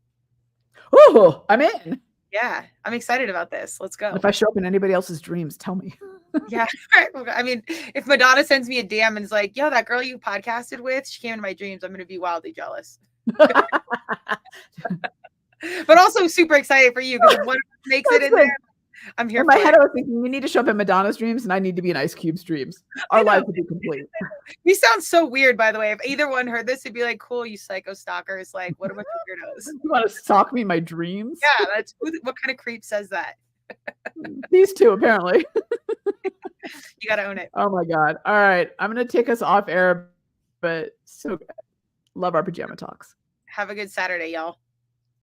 Oh, I'm in. Yeah, I'm excited about this. Let's go. If I show up in anybody else's dreams, tell me. Yeah. I mean, if Madonna sends me a DM and is like, yo, that girl you podcasted with, she came into my dreams, I'm going to be wildly jealous. But also super excited for you, because if one makes it in there, I'm here. In my head, I was thinking, you need to show up in Madonna's dreams, and I need to be in Ice Cube's dreams. Our lives would be complete. We sound so weird, by the way. If either one heard this, it'd be like, cool, you psycho stalkers. Like, what about your weirdos? You want to stalk me in my dreams? Yeah, what kind of creep says that? These two, apparently. You got to own it. Oh, my God. All right. I'm going to take us off air, but so good. Love our pajama talks. Have a good Saturday, y'all.